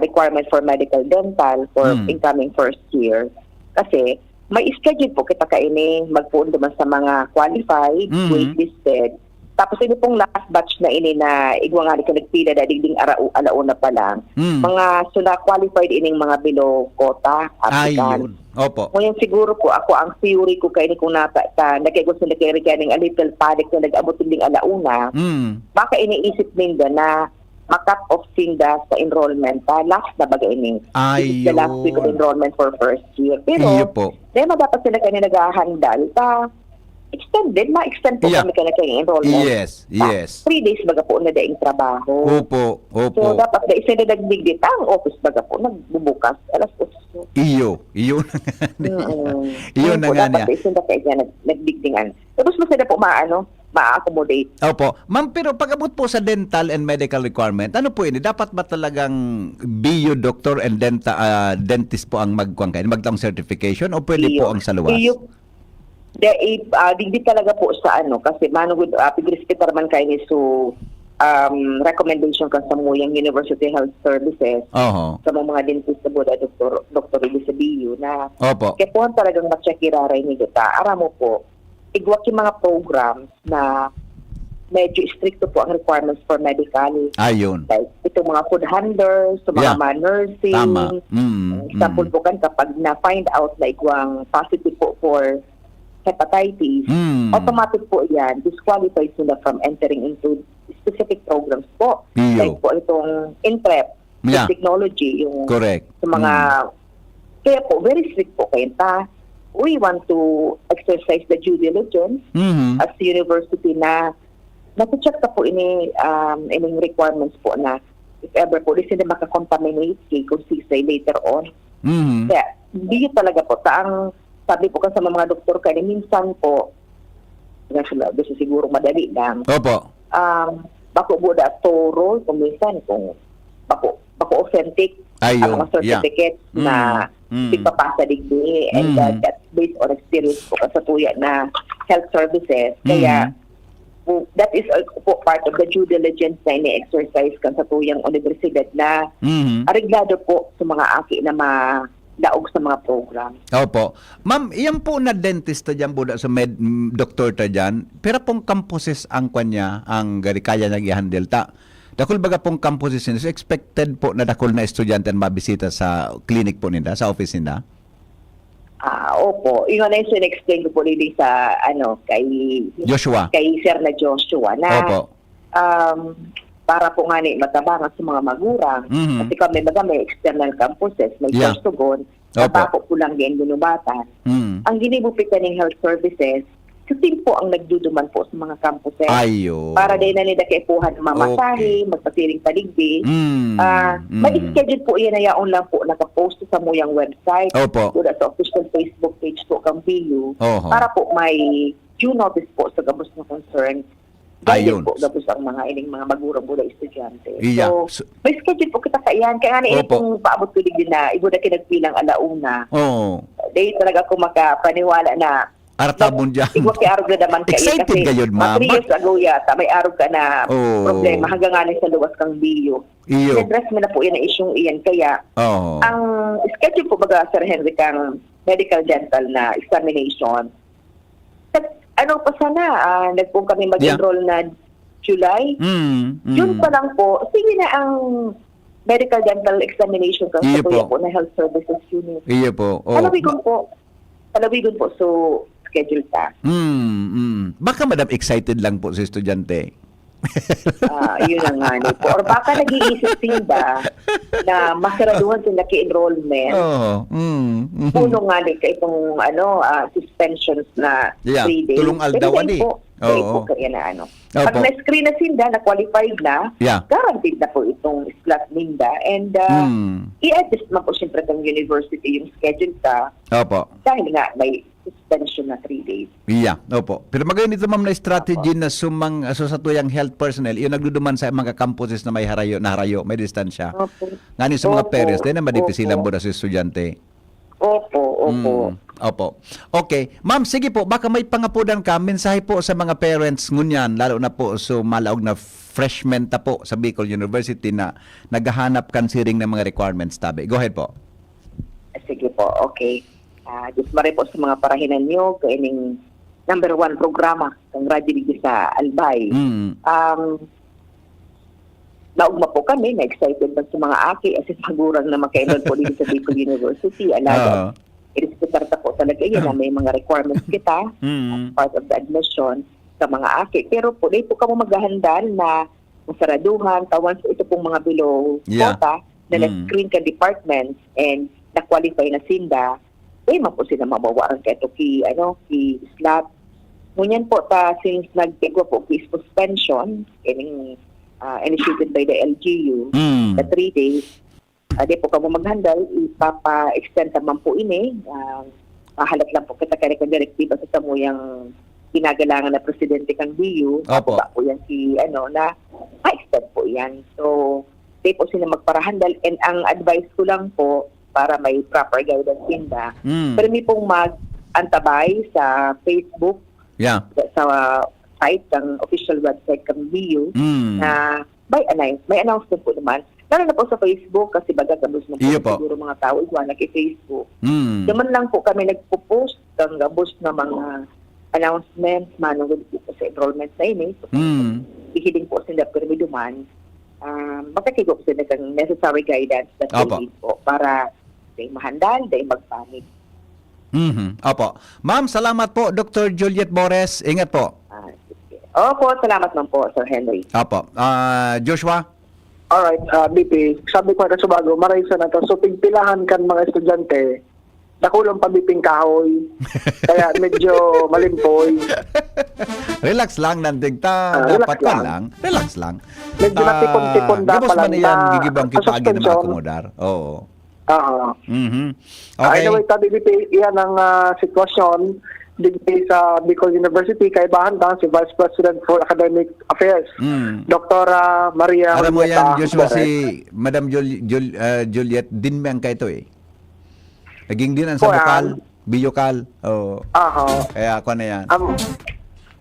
requirement for medical dental for incoming first year. Kasi may schedule po kita kaini magpuon naman sa mga qualified, waitlisted. Tapos ini pong last batch na ini na igwa nga ka nagpila na digding alauna pa lang. Mga sula qualified ining mga below quota applicant. Opo. Ngayon siguro po ako ang theory ko kaini kung nagkigusto na kay regarding a little panic na nag-abot ding alauna. Baka iniisip ninda na makat off sinda sa enrollment last na baga ini. This is the last week of enrollment for first year. Pero dahil dapat sila kayo naghahandal extended, ma-extend po kami ka na kayo enrollment. Yes. 3 days baga po na daing trabaho. Opo. So dapat da isa na nagdigdit ang office baga po nagbubukas alas 8. Iyo na nga niya. Dapat isa na kayo nagdigdingan. Tapos masaya po maano ma-accommodate. Opo. Ma'am, pero pag-abot po sa dental and medical requirement, ano po ini? Dapat ba talagang BU doctor and dentist po ang magtang certification o pwede po ang sa luwas? Di talaga po sa kasi manugod pigrespetar man kayo ni recommendation ka sa muyang University Health Services sa mga dentista po da Dr. Elisabio na Opo. kaya po talagang matsakiraray ni Dita. Ara mo po, igwaki mga programs na medyo stricto po ang requirements for medical. Ayun. Like itong mga food handlers, mga nursing. Tama. Example po kan kapag na-find out na igwang positive po for hepatitis, automatic po yan, disqualified sila from entering into specific programs po. Like po itong INPREP, technology, yung correct. Sa mga, kaya po, very strict po kayo ta. We want to exercise the due diligence as the university na nasa-check na po ining requirements po na if ever po, di sila makakontaminate kung sisay later on. Kaya, hindi talaga po, sabi po kasi sa mga doktor kayo, minsan po, gusto siguro madali lang. Opo. Bako buda toro, kung minsan, kung bako authentic, ang mga certificates na ipapasa digdi, and that's based on experience po sa tuya na health services. Kaya, that is po part of the due diligence na ini-exercise kan sa tuyang universidad na ariglado po sa mga aki na daog sa mga program. Opo. Ma'am, iyan po na dentista dyan po sa doktor ta dyan, pero pong campuses ang kanya, ang kaya nag-i-handle ta. Dakol baga pong campuses nila, so expected po na dakol na estudyante ang mabisita sa clinic po nila, sa office nila? Opo. Yung na yung explain ko po nila sa, kay Joshua. Kay Sir na Joshua na, Opo. para po nga matabangan sa mga magurang. Kasi kami may external campuses, may Sorsogon, napako po lang din ginubatan. Ang ginibupitan ng health services, kasi po ang nagduduman po sa mga campuses. Ayo. Para din na nila kaipuhan mamasahe, magpasiring paligdi. May schedule po yan na yaon lang po nakapost sa muyang website. Opo. Sa official Facebook page po kang PU. Para po may due notice po sa gabos na concern. Ayun. Po gabos ang mga ining mga magurang bula estudyante. Iya. So, may schedule po kita kaiyan. Kaya nga itong paabot ko din na ibo na kinagpilang alauna. Dahil talaga ako makapaniwala na Artabon dyan. Igwa kay arog na naman kayo. Excited kayo, ma'am. 3 years ago yata, may arog ka na problema hanggang nga sa luwas kang biyo. I-address mo na po yan ang isyong iyan. Kaya, ang schedule po baga, Sir Henry, kang medical dental na examination, pa sana, nagpong kami mag-enroll na July. June pa lang po, sige na ang medical dental examination kang sa tuya po na health services unit. Iyo po. Palawigon po, so schedule ta. Baka madam excited lang po si estudyante. Yun ang nga po. Or baka nag-iisip sila na masaraduhan sila ki-enrollment. Puno nga ka itong suspensions na 3 days. Tulong aldawan po kaya na Pag na-screen na sila, na-qualified na, guaranteed na po itong slot ninda. And i-adjust man po siyempre ng university yung schedule ta. Dahil nga may suspension na 3 days. Opo. Pero magayon ito ma'am na strategy na sa tuyang health personnel, yung nagduduman sa mga campuses na may harayo, may distansya. Ngani sa mga parents, din na madipisilan po na sa estudyante. Opo. Okay. Ma'am, sige po, baka may pangapudan ka, mensahe po sa mga parents ngunyan, lalo na po so malaog na freshmen ta po sa Bicol University na naghahanap kansiring ng mga requirements tabi. Go ahead po. Sige po, okay. Just mare po sa mga parahinan nyo, kaining number 1 programa ng radyo sa Albay. Naugma po kami, na-excited ba sa mga aki as magurang na maka-enroll po dito sa Bicol University. Alaga, i-respetar po talaga yan na may mga requirements kita as part of the admission sa mga aki. Pero po, dito ka mo maghahandal na masaraduhan, once ito pong mga below quota na na-screen ka departments and na-qualify na sinda, man po sila mabawaran ka ito ki slot. Ngunyan po since nagtigwa po ki suspension initiated by the LGU, the 3 days, di po ka mo maghandal, ipapa-extend naman po ini. Mahalat lang po kita kaya direktiba sa samuyang pinagalangan na presidente kang BU, Opo. ba po yan si, na ma-extend po yan. So, tayo po sila magparahandal, and ang advice ko lang po, para may proper guidance din ba, pero may pong mag-antabay sa Facebook, Yeah. sa site, ng official website ng BU, na may announcement po naman. Lalo na po sa Facebook, kasi baga gabos mo po, Iyo po. siguro mga tao, iwan nag-Facebook. Mm. Naman lang po kami nagpo-post ng gabos na mga announcements, manungod po sa enrollment na ini. So, ihiling po sila pero may duman. Makakigop sila ng necessary guidance na Opo. need po para day mahandal, day magpanig. Opo. Ma'am, salamat po, Dr. Juliet Bores. Ingat po. Opo, salamat man po, Sir Henry. Opo. Joshua? Alright, BP, sabi ko na sa bago, maray sa na to. So, pigpilahan kan mga estudyante, nakulang pabiping kahoy, kaya medyo malimpoy. Relax lang, nandigta. Relax Dapat ka lang. lang. Relax lang. Medyo natipon-tipon gabos dapat man lang yan, na gigibang kipagi na suspension. maakomodar. Oo. Okay. Anyway, tabi BP, iyan ang sitwasyon digdi sa Bicol University kay Bahantang si Vice President for Academic Affairs, Dr. Maria Alam mo yan, Julieta Joshua, Bores. si Madam Juliet, din mo kay ito eh. Naging din ang sa bukal, biyokal. Oo. Kaya ako na yan.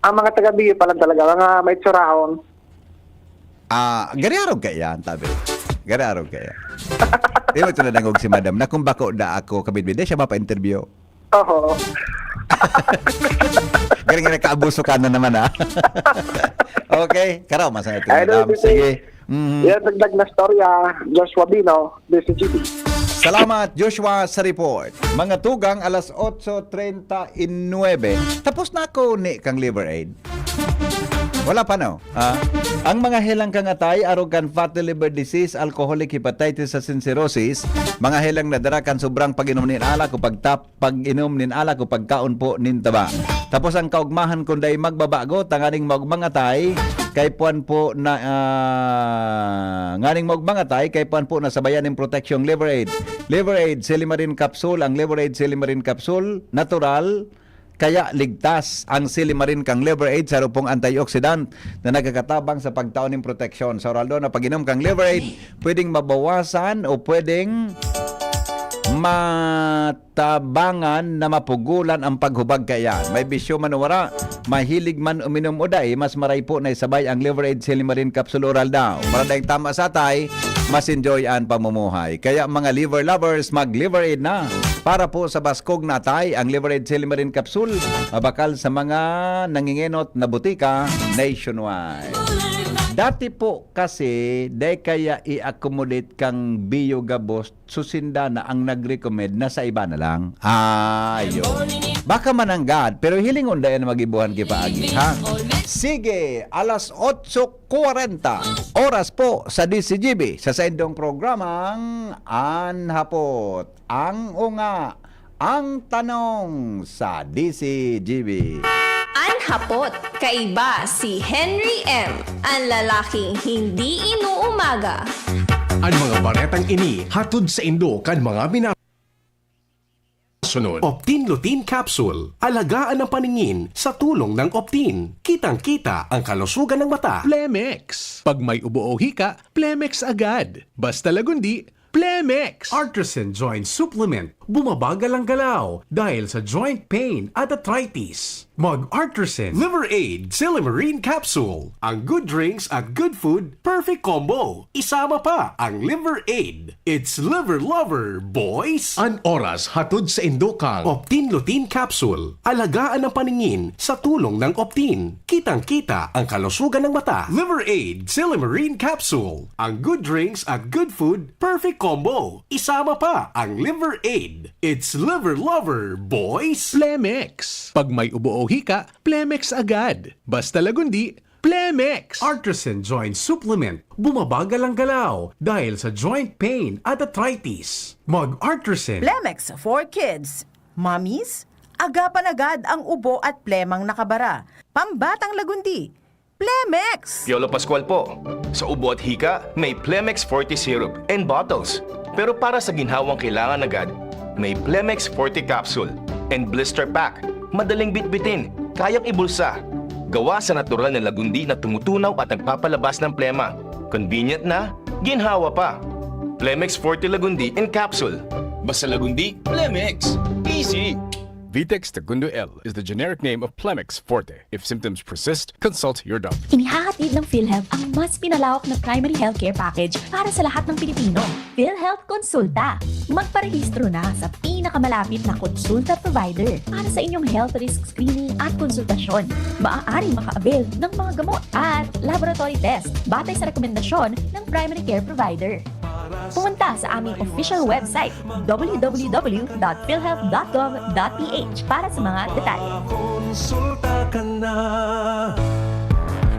Ang mga taga-BU pa lang talaga, mga may tsurahon. Gariarog kaya yan, tabi. Gariarog kaya. Di ba ito na nangog si Madam na kung bako da ako kabidbid, siya mapa-interview. Oo. Galing nga kaabuso ka na naman ha. Okay, karaw masaya ito. Idol, Madam. Sige. Yan, dagdag na storya, Joshua Bino, DCGB. Salamat Joshua sa report. Mga tugang alas 8:39. Tapos na ako ni kang liver aid. Wala pa no. Ang mga helang kangatay, arogan fatty liver disease, alcoholic hepatitis sa cirrhosis, mga helang nadara kan sobrang pag-inom nin alak o pag-inom nin alak o pagkaon po nin taba. Tapos ang kaugmahan kunday magbabago, tanganing magmangatay, kay puan po na nganing magmangatay, kay puan po na sabayan ng protection liver aid. Liver aid, Silimarin capsule, ang liver aid Silimarin capsule, natural, kaya ligtas ang Silimarin kang liver aid sa rupong antioxidant na nagkakatabang sa pagtaon ng proteksyon. Sa oral na pag-inom kang liver aid, pwedeng mabawasan o pwedeng matabangan na mapugulan ang paghubag kayan. May bisyo man o wala, mahilig man uminom o day, mas maray po na isabay ang liver aid Silimarin capsule oral daw. Para dahil tama sa tay, mas enjoy ang pamumuhay. Kaya mga liver lovers, mag-liver aid na. Para po sa baskog na tay, ang liver aid Silimarin capsule, mabakal sa mga nangingenot na butika nationwide. Dati po kasi, day kaya i-accommodate kang biogabos, susinda na ang nag-recommend na sa iba na lang. Ayun. Baka mananggad, pero hilingon dayan na magibuhan kipaagi, ha? Sige, alas 8:40, oras po sa DCGB, sa saindong programang Anhapot. Ang unga, ang tanong sa DCGB. Anhapot, kaiba si Henry M. Ang lalaking hindi inuumaga. Ang mga baretang ini hatod sa Indo kan mga sunod. Optin Lutein Capsule. Alagaan ang paningin sa tulong ng Optin. Kitang-kita ang kalusugan ng mata. Plemex. Pag may ubo o hika, Plemex agad. Basta lagundi, Plemex. Artisan Joint Supplement. Bumabagal ang galaw dahil sa joint pain at arthritis. Mag-Artisan Liver Aid Silimarin Capsule. Ang good drinks at good food, perfect combo. Isama pa ang Liver Aid. It's liver lover, boys. An oras hatod sa Indokang. Optin Lutein Capsule. Alagaan ang paningin sa tulong ng Optin. Kitang-kita ang kalusugan ng mata. Liver Aid Silimarin Capsule. Ang good drinks at good food, perfect combo. Isama pa ang Liver Aid. It's liver lover, boys. Plemex. Pag may ubo o hika, Plemex agad. Basta lagundi, Plemex. Artisan Joint Supplement. Bumabagal ang galaw dahil sa joint pain at arthritis. Mag-Artisan. Plemex for kids. Mommies, agapan agad ang ubo at plemang nakabara. Pambatang lagundi. Plemex. Piolo Pascual po. Sa ubo at hika, may Plemex Forte Syrup and bottles. Pero para sa ginhawang kailangan agad, may Plemex Forte Capsule and Blister Pack. Madaling bitbitin kayang ibulsa. Gawa sa natural na lagundi na tumutunaw at nagpapalabas ng plema. Convenient na, ginhawa pa. Plemex Forte Lagundi in capsule. Basta Lagundi, Plemex. Easy. Vitex Segundo L is the generic name of Plemex Forte. If symptoms persist, consult your doctor. Inihahatid ng PhilHealth ang mas pinalawak na primary healthcare package para sa lahat ng Pilipino. PhilHealth Konsulta. Magparehistro na sa pinakamalapit na konsulta provider para sa inyong health risk screening at konsultasyon. Maaaring maka-avail ng mga gamot at laboratory test batay sa rekomendasyon ng primary care provider. Pumunta sa aming official website www.philhealth.gov.ph para sa mga detalye. Konsulta ka na.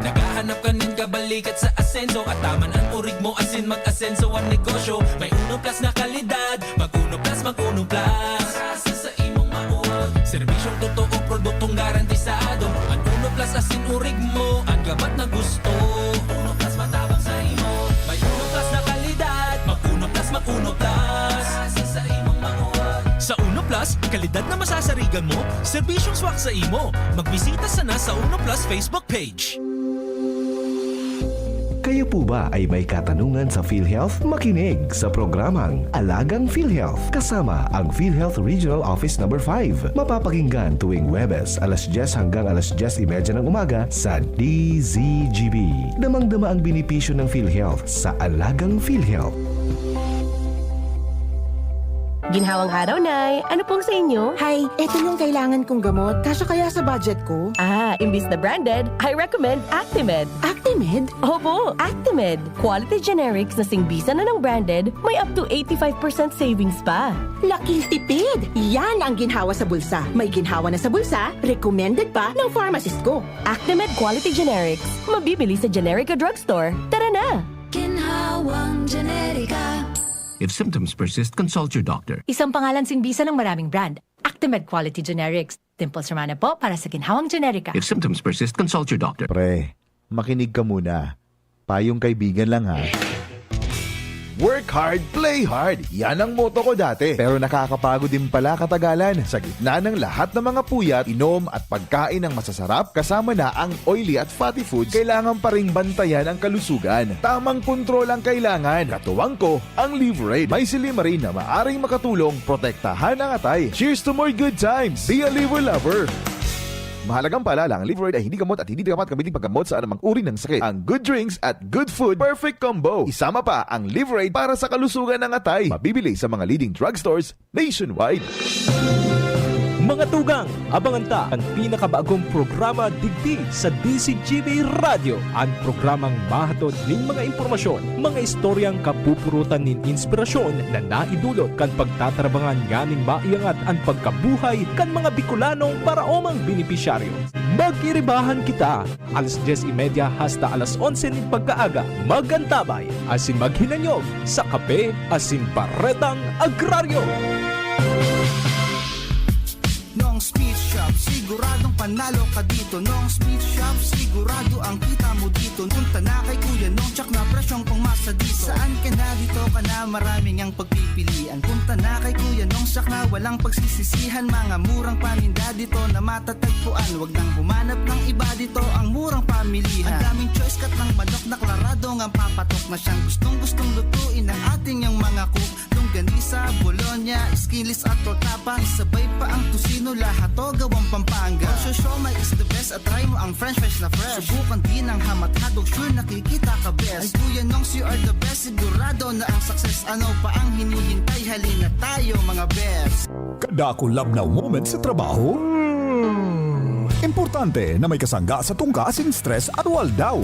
Naghahanap ka ng kabalikat sa asenso at taman ang urig mo asin mag-asenso ang negosyo. May Uno Plus na kalidad, mag-Uno Plus, mag-Uno Plus. Asa sa imong mauwag, serbisyong totoo, produktong garantisado. Ang Uno Plus asin urig mo, ang gabat na gusto. Uno Plus matabang sa imo. May Uno Plus na kalidad, mag-Uno Plus, mag-Uno Plus. Asa sa imong mauwag. Sa Uno Plus, kalidad na masasarigan mo, serbisyong swak sa imo. Magbisita sana sa Uno Plus Facebook page. Kayo po ba ay may katanungan sa PhilHealth? Makinig sa programang Alagang PhilHealth kasama ang PhilHealth Regional Office No. 5. Mapapakinggan tuwing Huwebes alas 10 hanggang alas 10:30 ng umaga sa DZGB. Damang-dama ang benepisyo ng PhilHealth sa Alagang PhilHealth. Ginhawang araw, Nay. Ano pong sa inyo? Hi, eto yung kailangan kong gamot. Kasya kaya sa budget ko? Imbis na branded, I recommend Actimed. Actimed? Opo, Actimed. Quality generics na singbisa na ng branded, may up to 85% savings pa. Laking tipid! Yan ang ginhawa sa bulsa. May ginhawa na sa bulsa, recommended pa ng pharmacist ko. Actimed Quality Generics. Mabibili sa Generica Drugstore. Tara na! Ginhawang generika. If symptoms persist, consult your doctor. Isang pangalan singbisa ng maraming brand. Actimed Quality Generics. Dimples Romana po para sa ginhawang generika. If symptoms persist, consult your doctor. Pre, makinig ka muna. Payong kaibigan lang ha. Work hard, play hard. Yan ang motto ko dati. Pero nakakapagod din pala katagalan. Sa gitna ng lahat ng mga puyat, inom at pagkain ng masasarap, kasama na ang oily at fatty foods, kailangan pa ring bantayan ang kalusugan. Tamang kontrol ang kailangan. Katuwang ko, ang Liverade. May Silimarin na maaring makatulong protektahan ang atay. Cheers to more good times. Be a liver lover. Mahalagang paalala, ang Liverade ay hindi gamot at hindi dapat gamitin paggamot sa anumang uri ng sakit. Ang good drinks at good food, perfect combo. Isama pa ang Liverade para sa kalusugan ng atay. Mabibili sa mga leading drugstores nationwide. Mga tugang, abangan ta ang pinakabagong programa digdi sa DCGB Radio. Ang programang mahatod nin mga impormasyon, mga istoryang kapupurutan nin inspirasyon na naidulot kan pagtatrabangan nganing maiangat ang pagkabuhay kan mga Bicolanong paraomang benepisyaryo. Magiribahan kita, alas 10:30 hasta alas 11 nin pagkaaga. Magantabay, asin maghinanyog sa kape, asin baretang agraryo. Nong Speed Shop, siguradong panalo ka dito. Nong Speed Shop, sigurado ang kita mo dito. Punta na kay Kuya Nong, tsak na presyong pangmasa dito. Saan ka na dito ka na, maraming ang pagpipilian. Punta na kay Kuya Nong, tsak na walang pagsisisihan. Mga murang paninda dito na matatagpuan. Huwag nang humanap ng iba dito, ang murang pamilihan. Ang daming choice kat ng manok na klaradong ang papatok na siyang gustong lutuin ng ating yung mga cook. Longganisa, Bologna, skinless at tortapa. Isabay pa ang tusino, lahat to gawang Pampanga. Siomai is the best at try mo ang french fries na fresh. Subukan din ang hamat-hadog, sure nakikita ka best. Ay Kuya Nongs, you are the best, sigurado na ang success. Ano pa ang hinihintay, halina tayo mga best. Kadako labnaw moment sa trabaho? Importante na may kasangga sa tungkasing stress at waldaw.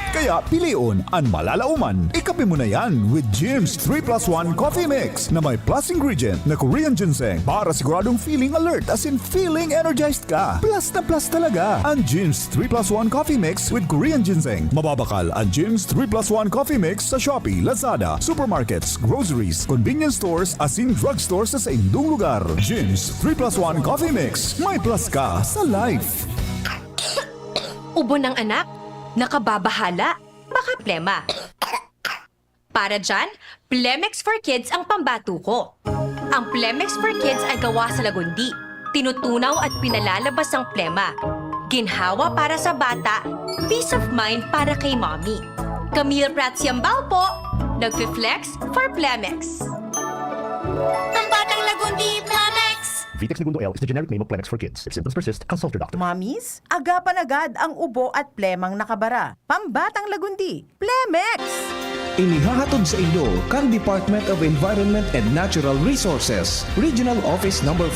Kaya piliun ang malalauman. Ikape mo na yan with Jim's 3+1 Coffee Mix na may plus ingredient na Korean ginseng para siguradong feeling alert as in feeling energized ka. Plus na plus talaga ang Jim's 3+1 Coffee Mix with Korean ginseng. Mababakal ang Jim's 3+1 Coffee Mix sa Shopee, Lazada, supermarkets, groceries, convenience stores as in drugstores sa indung lugar. Jim's 3+1 Coffee Mix. May plus ka sa life. Ubo ng anak? Nakababahala, baka plema. Para dyan, Plemex for Kids ang pambato ko. Ang Plemex for Kids ay gawa sa lagundi. Tinutunaw at pinalalabas ang plema. Ginhawa para sa bata, peace of mind para kay mommy. Camille Pratsiambal po, nagfi-flex for Plemex. Ang Batang Lagundi, Plemex! Vitex Segundo L is the generic name of Plemex for kids. If symptoms persist, consult your doctor. Mommies, agapan agad ang ubo at plemang nakabara. Pambatang Lagundi, Plemex! Inihahatod sa inyo kang Department of Environment and Natural Resources, Regional Office No. 5,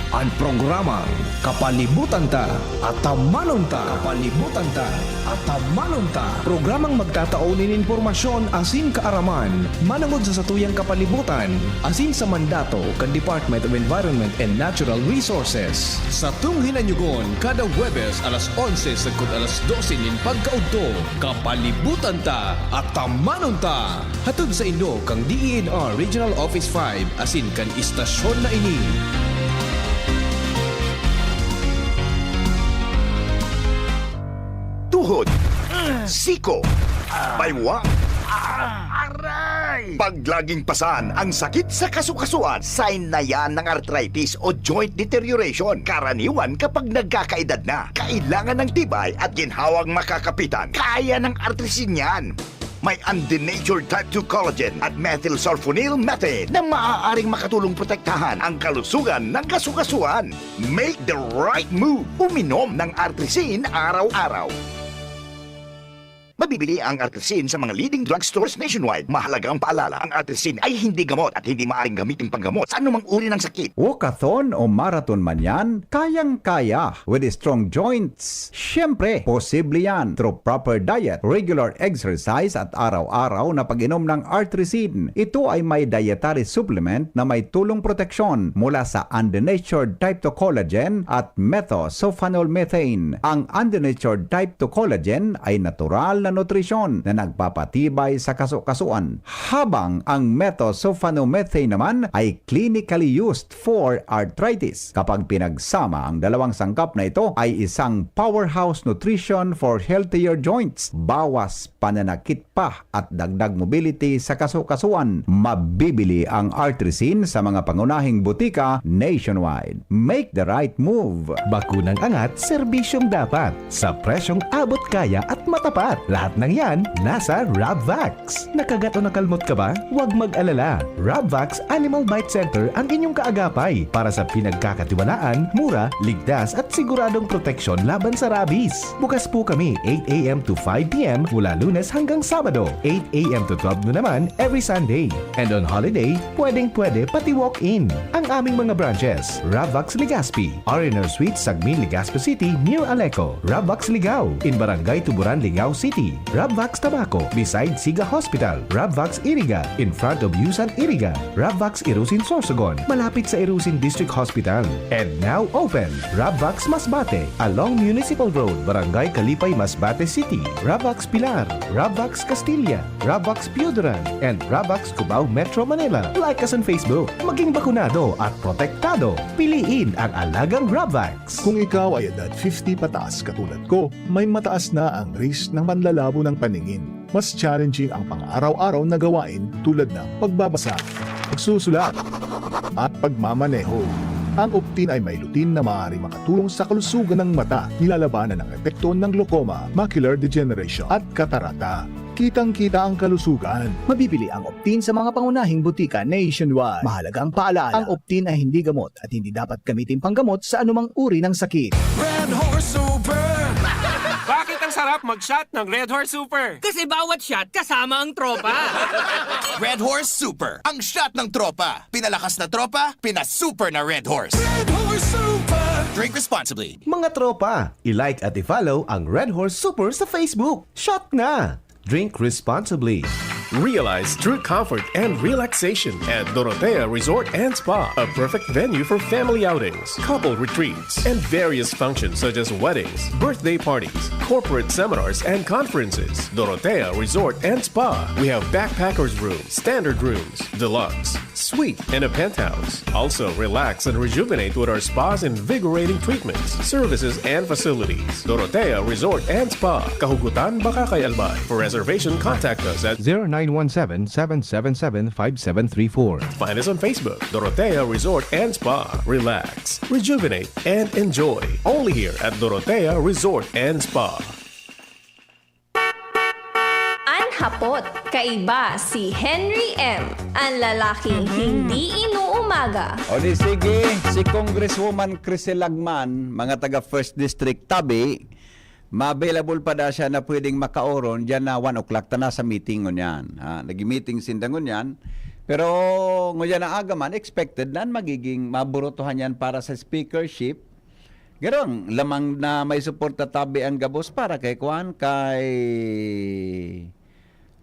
ang programang Kapalibutan Ta at Tamanon Ta. Kapalibutan Ta at Tamanon Ta. Programang magtataunin informasyon asin kaaraman, manangod sa satuyang kapalibutan, asin sa mandato kang Department of Environment and Natural Resources. Sa tunghinanyugon, kada Huwebes alas 11 sagkod alas 12 nin pagkaudto, Kapalibutan Ta at Tamanon Ta. Hatod sa inyo kang DENR Regional Office 5 asin kan istasyon na ini. Tuhod, siko, baywa, paglaging pasan ang sakit sa kasukasuan, sign na yan ng arthritis o joint deterioration. Karaniwan kapag nagkakaedad na, kailangan ng tibay at ginhawang makakapitan. Kaya ng artrisin yan. May undenatured type 2 collagen at methylsulfonyl methane na maaaring makatulong protektahan ang kalusugan ng kasukasuan. Make the right move. Uminom ng artrisin araw-araw. Mabibili ang artrisin sa mga leading drugstores nationwide. Mahalagang paalala, ang artrisin ay hindi gamot at hindi maaaring gamitin panggamot sa anumang uri ng sakit. Walkathon o marathon man yan, kayang-kaya with strong joints. Siyempre, posible yan through proper diet, regular exercise at araw-araw na pag-inom ng artrisin. Ito ay may dietary supplement na may tulong proteksyon mula sa undenatured type 2 collagen at methylsulfonylmethane. Ang undenatured type 2 collagen ay natural na nutrisyon na nagpapatibay sa kasukasuan, habang ang methylsulfonylmethane naman ay clinically used for arthritis. Kapag pinagsama ang dalawang sangkap na ito ay isang powerhouse nutrition for healthier joints, bawas pananakit pa at dagdag mobility sa kasukasuan. Mabibili ang artrisin sa mga pangunahing butika nationwide. Make the right move. Bakunang angat, serbisyong dapat. Sa presyong abot kaya at matapat. Lahat ng yan, nasa Rabvax. Nakagat o nakalmot ka ba? Huwag mag-alala. Rabvax Animal Bite Center ang inyong kaagapay para sa pinagkakatiwalaan, mura, ligtas at siguradong proteksyon laban sa rabies. Bukas po kami 8 a.m. to 5 p.m. mula Lunes hanggang Sabado, 8 a.m. to 12 noon naman every Sunday. And on holiday, pwedeng-pwede pati walk-in. Ang aming mga branches, Rabvax Legazpi, R&R Suite, Sagmin, Legazpi City, near Aleco. Rabvax Ligao, in Barangay Tuburan, Ligao City. Rabvax Tabaco, beside Siga Hospital. Rabvax Iriga, in front of Yusan Iriga. Rabvax Irusin Sorsogon, malapit sa Irusin District Hospital. And now open, Rabvax Masbate, along Municipal Road, Barangay Kalipay, Masbate City. Rabvax Pilar, Rabvax Castilla, Rabvax Piudaran, and Rabvax Cubao Metro Manila. Like us on Facebook. Maging bakunado at protektado. Piliin ang alagang Rabvax. Kung ikaw ay edad 50 pataas katulad ko, may mataas na ang risk ng panlalabo ng paningin. Mas challenging ang pang-araw-araw na gawain tulad ng pagbabasa, pagsusulat, at pagmamaneho. Ang Optin ay may lutin na maaaring makatulong sa kalusugan ng mata, nilalabanan ang epekto ng glaucoma, macular degeneration at katarata. Kitang-kita ang kalusugan. Mabibili ang Optin sa mga pangunahing butika nationwide. Mahalagang paalala, ang Optin ay hindi gamot at hindi dapat gamitin panggamot sa anumang uri ng sakit. Red Horse Super! Bakit ang sarap mag-shot ng Red Horse Super? Kasi bawat shot kasama ang tropa. Red Horse Super, ang shot ng tropa. Pinalakas na tropa, pinasuper na Red Horse. Red Horse Super! Drink responsibly. Mga tropa, i-like at i-follow ang Red Horse Super sa Facebook. Shot na! Drink responsibly. Realize true comfort and relaxation at Dorotea Resort and Spa, a perfect venue for family outings, couple retreats, and various functions such as weddings, birthday parties, corporate seminars, and conferences. Dorotea Resort and Spa. We have backpackers rooms, standard rooms, deluxe, suite, and a penthouse. Also, relax and rejuvenate with our spa's invigorating treatments, services, and facilities. Dorotea Resort and Spa, Kahugutan, Bakakay, Albay. For reservation, contact us at 0917-777-5734. Find us on Facebook, Dorotea Resort and Spa. Relax, rejuvenate, and enjoy. Only here at Dorotea Resort and Spa. Hapot, kaiba si Henry M. Ang lalaking hindi inuumaga. O di sige, si Congresswoman Crisel Lagman, mga taga 1st District Tabi, ma-available pa da siya na pwedeng makaoron dyan na 1 o'clock ta na sa meeting ngunyan. Nag-meeting sinda ngunyan. Pero ngunyan na agaman, expected na magiging maburutuhan yan para sa speakership. Garong, lamang na may support na Tabi ang gabos para kay Kwan, kay...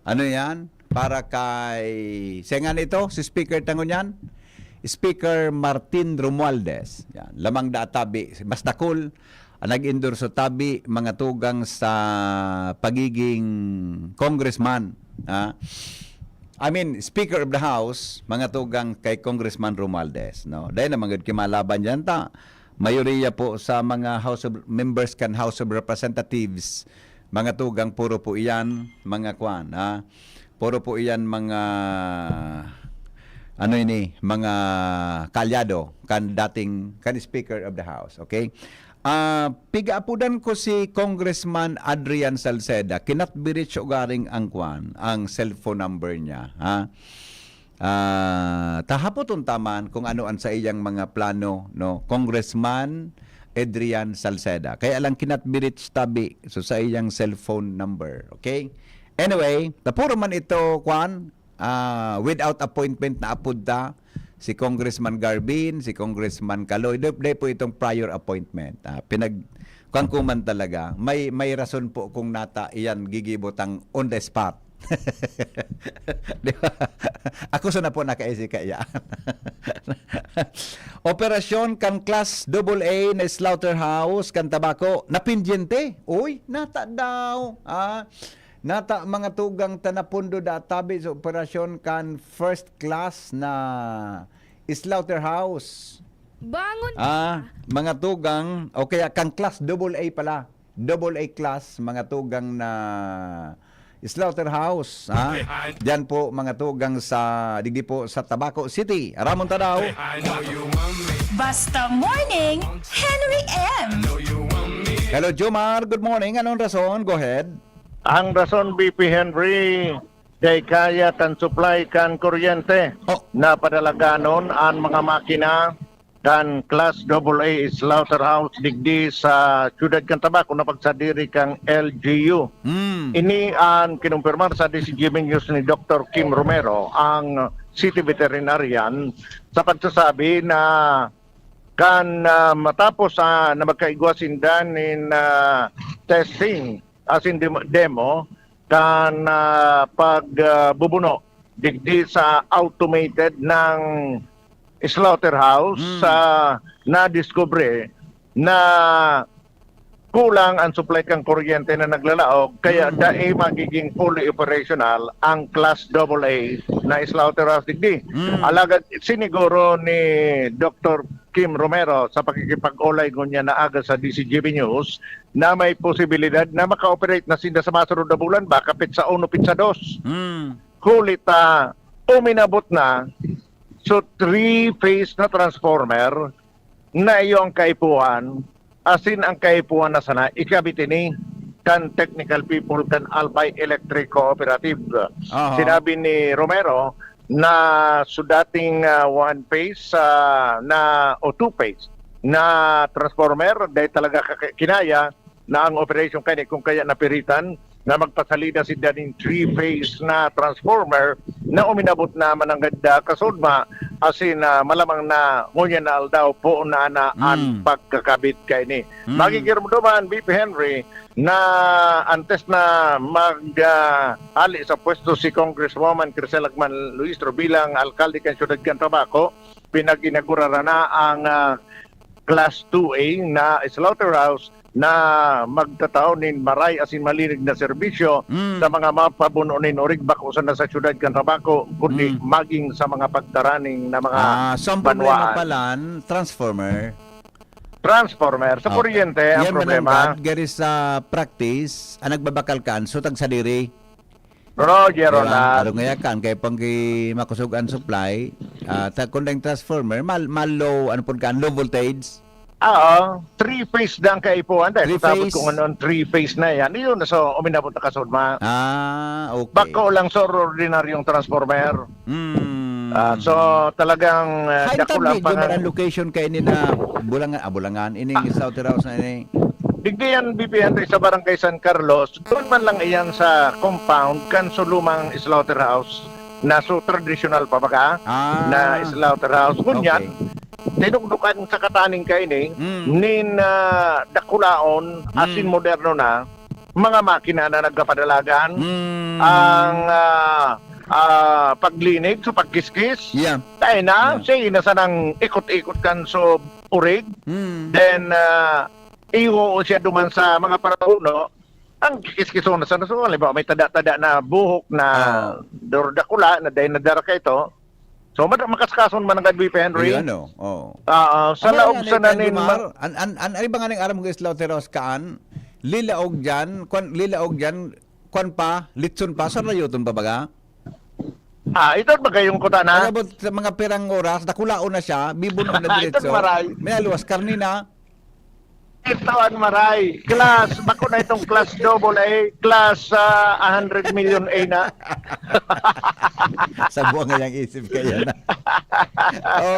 Ano yan? Para kay... Sengan ito, si Speaker tangon yan? Speaker Martin Romualdez. Yan. Lamang da Tabi. Basta cool. Nag-endorso Tabi, mga tugang sa pagiging congressman. I mean, Speaker of the House, mga tugang kay Congressman Romualdez. No? Dahil na mga kimalaban dyan ta. Mayoriya po sa mga House of Members kan House of Representatives, mga tugang puro po iyan mga kwan, puro po iyan mga mga kalyado kan dating kan Speaker of the House. Okay, piga-apudan ko si Congressman Adrian Salceda, kinatbirich ugaring ang kwan, ang cellphone number niya. Tahapoton taman kung ano ang sa iyang mga plano, no, Congressman Adrian Salceda. Kaya lang kinatbirich Tabi, so sa iyang cellphone number. Okay? Anyway, napuro man ito, Kwan, without appointment na apudta, si Congressman Garbin, si Congressman Caloy, day po itong prior appointment. Kwan kuman talaga, may rason po kung nata iyan gigibotang on the spot. Diba? Ako sa na po nakaisi kaya. Operasyon kan class AA na slaughterhouse kan tabako napindyente. Uy, nata daw. Nata mga tugang tanapundo da Tabi sa operasyon kan first class na slaughterhouse. Bangon mga tugang, o kaya kan class AA pala. AA class, mga tugang na slaughterhouse, diyan po mga tugang sa digdi po sa Tabaco City. Ramon Tadaw. Basta Morning, Henry M. Hello Jomar, good morning. Anong rason? Go ahead. Ang rason, BP Henry, kay kaya kan supply kan kuryente na padalaganon ang mga makina kan class AA slaughterhouse digdi sa siyudad kan Tabaco na pagsadiri kang LGU. Ini ang kinumpirmar sa DCGM News ni Dr. Kim Romero, ang City Veterinarian, sa pagsasabi na kan matapos na magkaigwasindan in testing as in demo kan pagbubuno digdi sa automated ng slaughterhouse na-discover na kulang ang supply kang kuryente na naglalaog, kaya dahil magiging fully operational ang class AA na slaughterhouse digdi. Alagad siniguro ni Dr. Kim Romero sa pagkikipag-ulay niya na aga sa DCGB News na may posibilidad na maka-operate na sinda sa masunod na bulan, baka pitsa 1, pitsa 2. Kulit uminabot na. So, 3-phase na transformer na iyong kaipuan, asin ang kaipuan na sana, ikabit ni kan technical people kan Albay Electric Cooperative. Sinabi ni Romero na sudating 1-phase o 2-phase na transformer, dahil talaga kinaya na ang operation kaya kung kaya napiritan na magpasalida si daning 3-phase na transformer na uminabot naman ang ganda kasudma asin malamang na ngunyan na aldaw po na ang pagkakabit kay ni. Magigirmuduman, BP Henry, na antes na mag-ali sa pwesto si Congresswoman Crisel Lagman Luistro bilang alkalde kan siyudad kan Tabaco, pinag-inagurara na ang Class 2A na slaughterhouse na magtataunin maray asin malinig na serbisyo sa mga mapabununin o rigbak usan na sa syudad kan Tabaco kundi maging sa mga pagtaraning na mga So ang problema banwaan. palan, transformer. Sa kuryente ang problema. Gari sa practice, ang nagbabakal kan, so tag sa diri. Roger Ronald. Ano nga kan, kaya pang makusog ang supply, kung transformer, low, ano po kan, low voltage. Oo, 3-phase lang kaipuan. Dahil tapos 3-phase? kung ano 3-phase na yan, yun, so uminabot na kasod ma. Okay. Bako lang so ordinaryong transformer. So talagang dako lang ang location kay ni na Bulangan, ining Slaughterhouse na ini. Digdi yan BPN sa Barangay San Carlos. Doon man lang iyan sa compound kan so lumang slaughterhouse na so traditional pa baka na slaughterhouse. Kunyan, tinugdukan sa kataning kay ni nin dakulaon asin moderno na mga makina na nagkapadalagan ang paglinig so pagkiskis. Tayo na, say na sanang ikot-ikot kan so urig. Then iwo siya duman sa mga parapuno ang kiskison na sana so halimbawa may tada-tada na buhok na dakula na dahil nadara ka ito. So makaskason man ang GBP Henry. Sa laog sa nanin Ano ba nga ng aram ko Slaughterhouse kaan? Lilaog dyan, kwan pa, litson pa, sa rayoton pa baga? Ito ba kayong kuta na? Sa mga pirang oras, nakulaon na siya, bibunog na diretso. May aluwas, karnina. Ito ang maray. Class, bako na itong class AA, class 100 million A na. Sa buwan nga yung isip kaya na.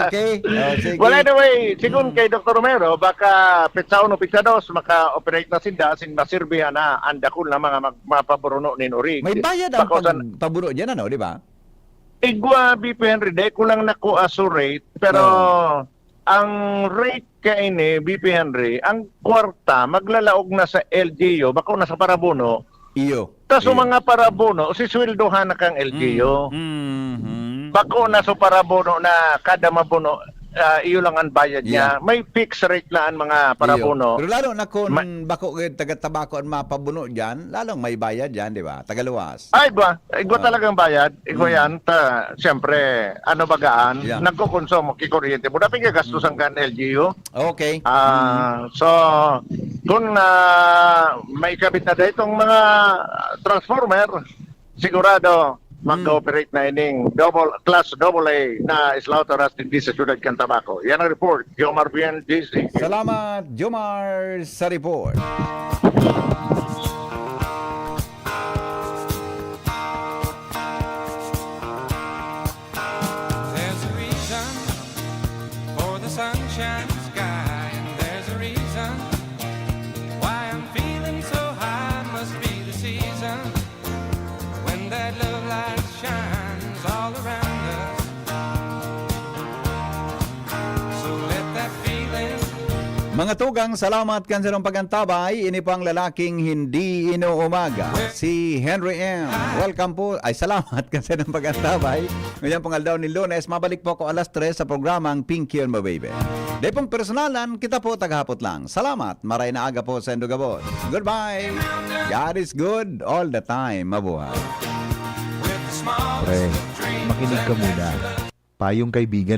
Okay. Sige. Well, anyway, sigun kay Dr. Romero, baka pitsaon o pitsados, maka-operate na sinda, sin masirbihan na ang dakul na mga mapaburuno ni Norig. May bayad ang pabuno dyan, ano, di ba? Igwa, BP Henry, de, kulang naku-aso rate, pero ang rate kay ni BP Henry, ang kwarta, maglalaog na sa LGU, bako na sa parabono. Kaso mga parabono, sisweldohan na kang LGU. Bako na sa parabono na kada mabono, iyo lang ang bayad niya. May fixed rate na ang mga parabono. Pero lalo na kung bako taga-tabako ang mapabuno dyan, lalong may bayad dyan, di ba? Tagaluwas. Ay ba? Igwa talagang bayad. Igwa yan. Siyempre, ano bagaan? Nagkukonsumo kikuryente mo. Dapat kagastusan ka ng LGU. Okay. So, kung may kabit na dahil itong mga transformer, sigurado mag-operate na ining class AA na slaughterhouse din sa Ciudad kan Tabaco. Yan ang report. Jomar Bien, DC. Salamat, Jomar, sa report. There's a reason for the sunshine sky, and there's a reason why I'm feeling so high. Must be the season when that love light shines all around us. So let that feeling. Mga tugang, salamat kan sa pagantabay. Ini po ang lalaking hindi inuumaga, si Henry M. Welcome po. Ay, salamat kan sa pagantabay. Ngayon pong aldaw ni Lunes, mabalik po ako alas 3 sa programang Pinky and Baby. Di pong personalan, kita po taghapot lang. Salamat. Maray na aga po sa Indugabot. Goodbye. God is good all the time. Mabuhay. Pre, makinig ka muna. Payong kaibigan